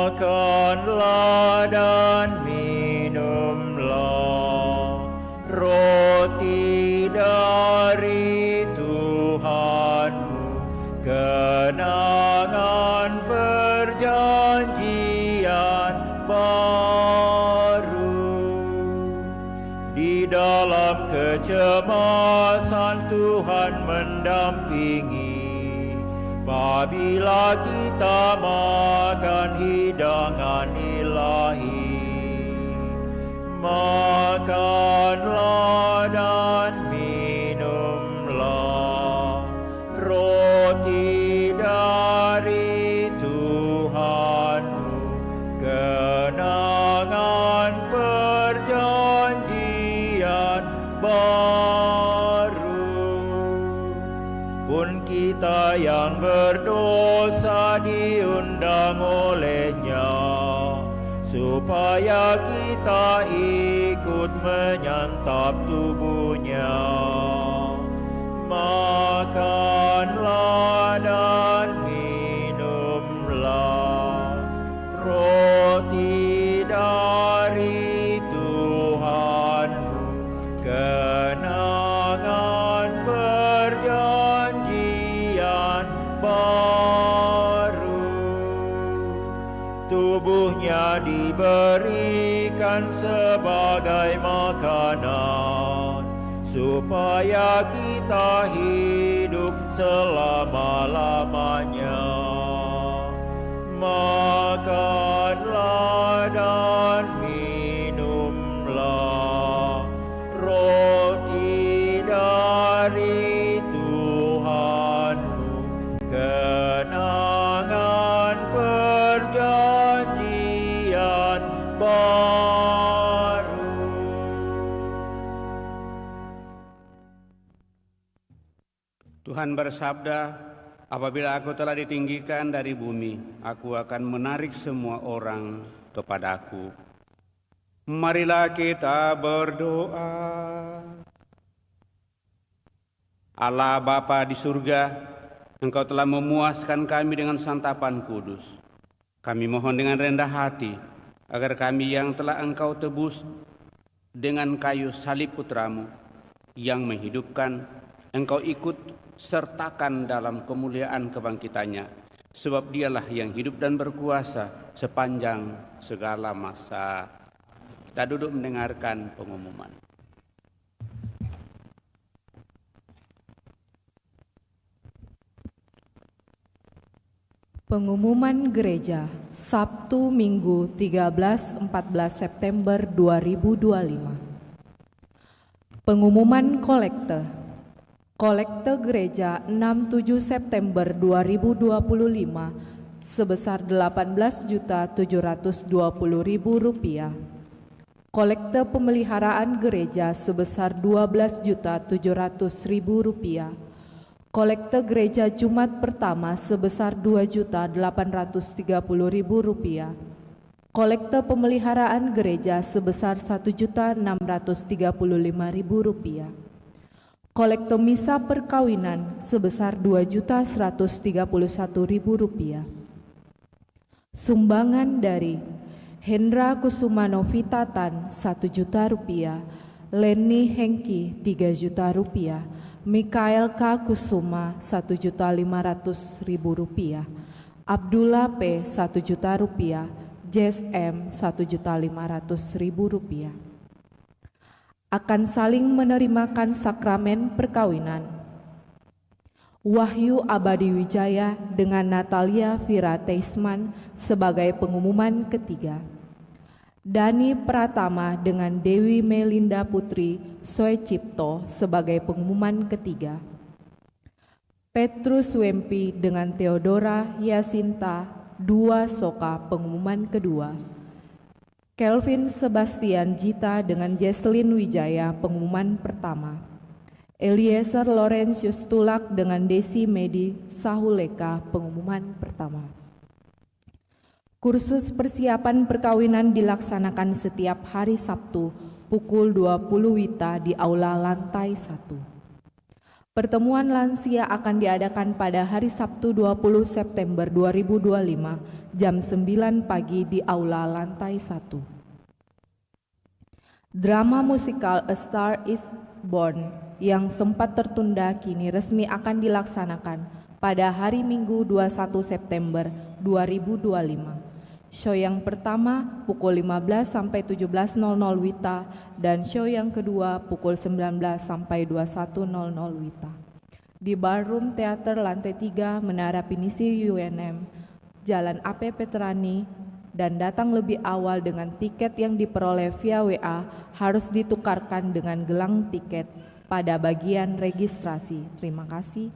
G: Makanlah dan minumlah roti dari Tuhanmu, kenangan perjanjian baru. Di dalam kecemasan Tuhan mendampingi, apabila kita makan hidangan ilahi. Makanlah dan minumlah roti dari Tuhanmu, kenangan perjanjian baru. Pun kita yang berdosa diundang olehnya, supaya kita ikut menyantap tubuhnya. Makanlah dan minumlah roti dari Tuhanmu, kenangan perjanjian baru. Tubuhnya diberikan sebagai makanan, supaya kita hidup selama-lamanya. Makanlah dan minumlah roti dari Tuhanmu, kenangan perjanjian baru.
C: Tuhan bersabda, apabila aku telah ditinggikan dari bumi, aku akan menarik semua orang kepadaku. Marilah kita berdoa. Allah Bapa di surga, Engkau telah memuaskan kami dengan santapan kudus. Kami mohon dengan rendah hati, agar kami yang telah Engkau tebus dengan kayu salib putramu yang menghidupkan, Engkau ikut sertakan dalam kemuliaan kebangkitannya, sebab dialah yang hidup dan berkuasa sepanjang segala masa. Kita duduk mendengarkan pengumuman.
H: Pengumuman Gereja Sabtu Minggu 13-14 September 2025. Pengumuman kolekte. Kolekte Gereja 6-7 September 2025 sebesar Rp18.720.000. Kolekte pemeliharaan gereja sebesar Rp12.700.000. Kolekte gereja Jumat pertama sebesar Rp2.830.000. Kolekte pemeliharaan gereja sebesar Rp1.635.000. Kolekte misa perkawinan sebesar Rp2.131.000. Sumbangan dari Hendra Kusumanovita Tan Rp1.000.000, Leni Hengki Rp3.000.000, Mikael K. Kusuma Rp1.500.000, Abdullah P. Rp1.000.000, Jess M. Rp1.500.000. Akan saling menerimakan sakramen perkawinan. Wahyu Abadi Wijaya dengan Natalia Vira Teisman sebagai pengumuman ketiga. Dani Pratama dengan Dewi Melinda Putri Soe Cipto sebagai pengumuman ketiga. Petrus Wempi dengan Theodora Yasinta Dua Soka pengumuman kedua. Kelvin Sebastian Jita dengan Jesselyn Wijaya pengumuman pertama. Eliezer Laurentius Tulak dengan Desi Medi Sahuleka pengumuman pertama. Kursus persiapan perkawinan dilaksanakan setiap hari Sabtu pukul 20 WITA di Aula Lantai 1. Pertemuan lansia akan diadakan pada hari Sabtu 20 September 2025 jam 9 pagi di Aula lantai 1. Drama musikal A Star is Born yang sempat tertunda kini resmi akan dilaksanakan pada hari Minggu 21 September 2025. Show yang pertama pukul 15 sampai 17.00 WITA dan show yang kedua pukul 19 sampai 21.00 WITA. Di Ballroom Theater lantai 3 Menara Pinisi UNM, Jalan AP Petrani, dan datang lebih awal dengan tiket yang diperoleh via WA harus ditukarkan dengan gelang tiket pada bagian registrasi. Terima kasih.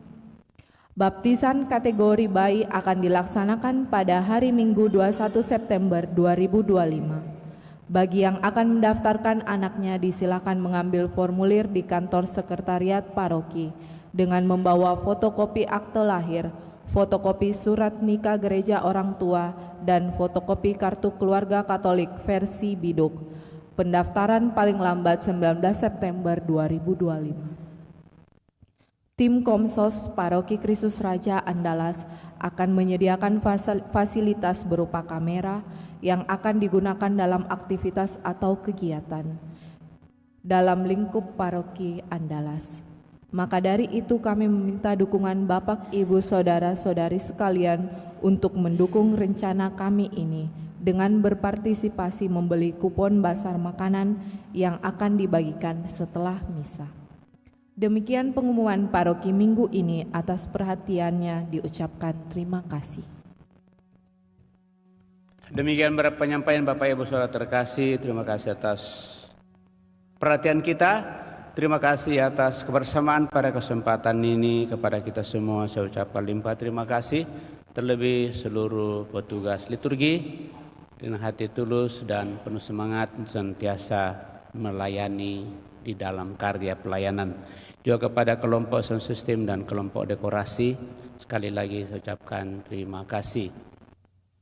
H: Baptisan kategori bayi akan dilaksanakan pada hari Minggu 21 September 2025. Bagi yang akan mendaftarkan anaknya disilakan mengambil formulir di kantor sekretariat paroki dengan membawa fotokopi akte lahir, fotokopi surat nikah gereja orang tua, dan fotokopi kartu keluarga Katolik versi biduk. Pendaftaran paling lambat 19 September 2025. Tim Komsos Paroki Kristus Raja Andalas akan menyediakan fasilitas berupa kamera yang akan digunakan dalam aktivitas atau kegiatan dalam lingkup Paroki Andalas. Maka dari itu kami meminta dukungan Bapak, Ibu, Saudara-saudari sekalian untuk mendukung rencana kami ini dengan berpartisipasi membeli kupon basar makanan yang akan dibagikan setelah misa. Demikian pengumuman paroki minggu ini. Atas perhatiannya diucapkan terima kasih.
C: Demikian penyampaian Bapak Ibu Saudara terkasih. Terima kasih atas perhatian kita. Terima kasih atas kebersamaan pada kesempatan ini. Kepada kita semua saya ucapkan limpah terima kasih. Terlebih seluruh petugas liturgi dengan hati tulus dan penuh semangat senantiasa melayani di dalam karya pelayanan. Juga kepada kelompok sound system dan kelompok dekorasi, sekali lagi saya ucapkan terima kasih.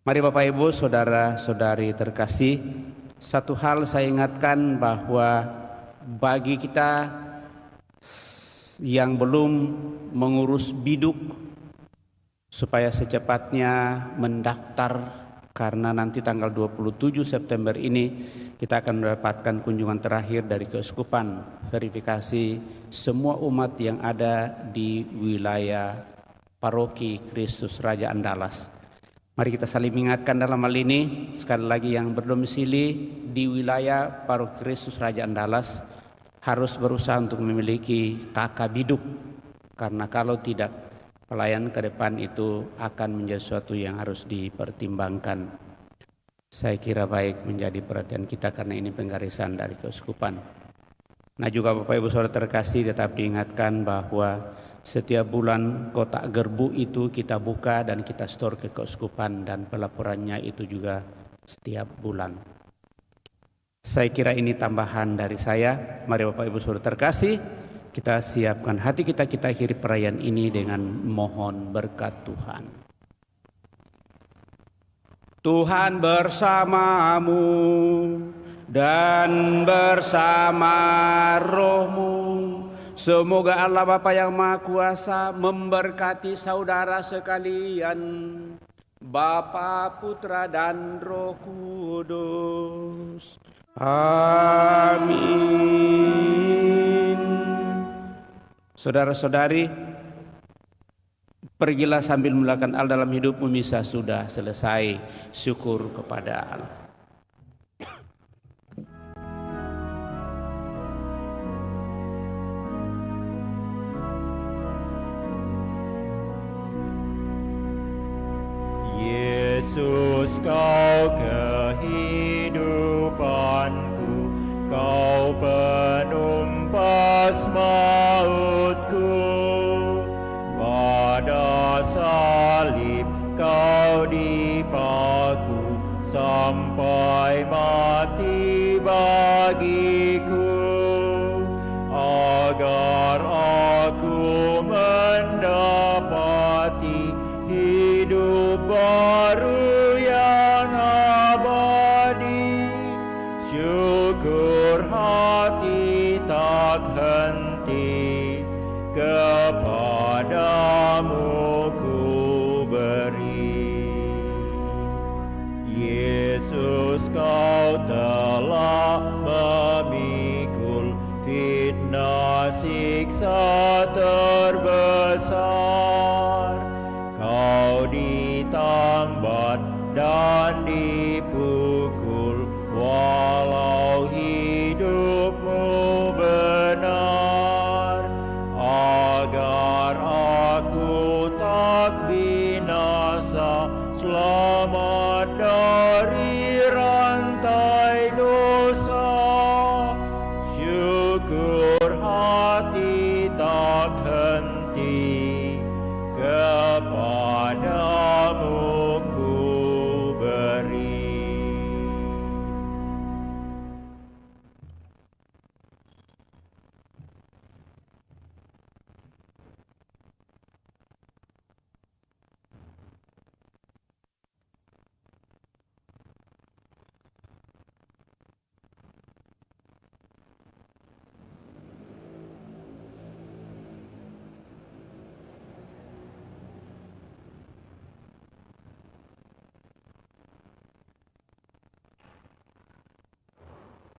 C: Mari Bapak Ibu, Saudara-saudari terkasih, satu hal saya ingatkan bahwa bagi kita yang belum mengurus biduk supaya secepatnya mendaftar, karena nanti tanggal 27 September ini kita akan mendapatkan kunjungan terakhir dari keuskupan, verifikasi semua umat yang ada di wilayah Paroki Kristus Raja Andalas. Mari kita saling mengingatkan dalam hal ini. Sekali lagi yang berdomisili di wilayah Paroki Kristus Raja Andalas harus berusaha untuk memiliki KK biduk, karena kalau tidak pelayanan ke depan itu akan menjadi sesuatu yang harus dipertimbangkan. Saya kira baik menjadi perhatian kita karena ini penggarisan dari keuskupan. Nah juga Bapak Ibu Saudara terkasih, tetap diingatkan bahwa setiap bulan kotak gerbu itu kita buka dan kita store ke keuskupan, dan pelaporannya itu juga setiap bulan. Saya kira ini tambahan dari saya. Mari Bapak Ibu Saudara terkasih, kita siapkan hati kita akhiri perayaan ini dengan mohon berkat Tuhan. Tuhan bersamamu dan bersama rohmu. Semoga Allah Bapa yang Maha Kuasa memberkati saudara sekalian, Bapa, Putra, dan Roh Kudus. Amin. Saudara-saudari, pergilah sambil melakukan Allah dalam hidupmu. Misa sudah selesai. Syukur kepada Allah.
G: Yesus, kau kehidupanku, kau penumpas mautku. Pada salib kau dipaku sampai mati bagiku, agar aku mendapati hidup baru yang abadi. Syukur hati tak henti kepadamu ku beri. Yesus, kau telah memikul fitnah siksa terbesar. Kau ditambat dan dipukul, walau hidupmu benar, agar aku tak binasa, selamat dari rantai dosa. Syukur hati tak henti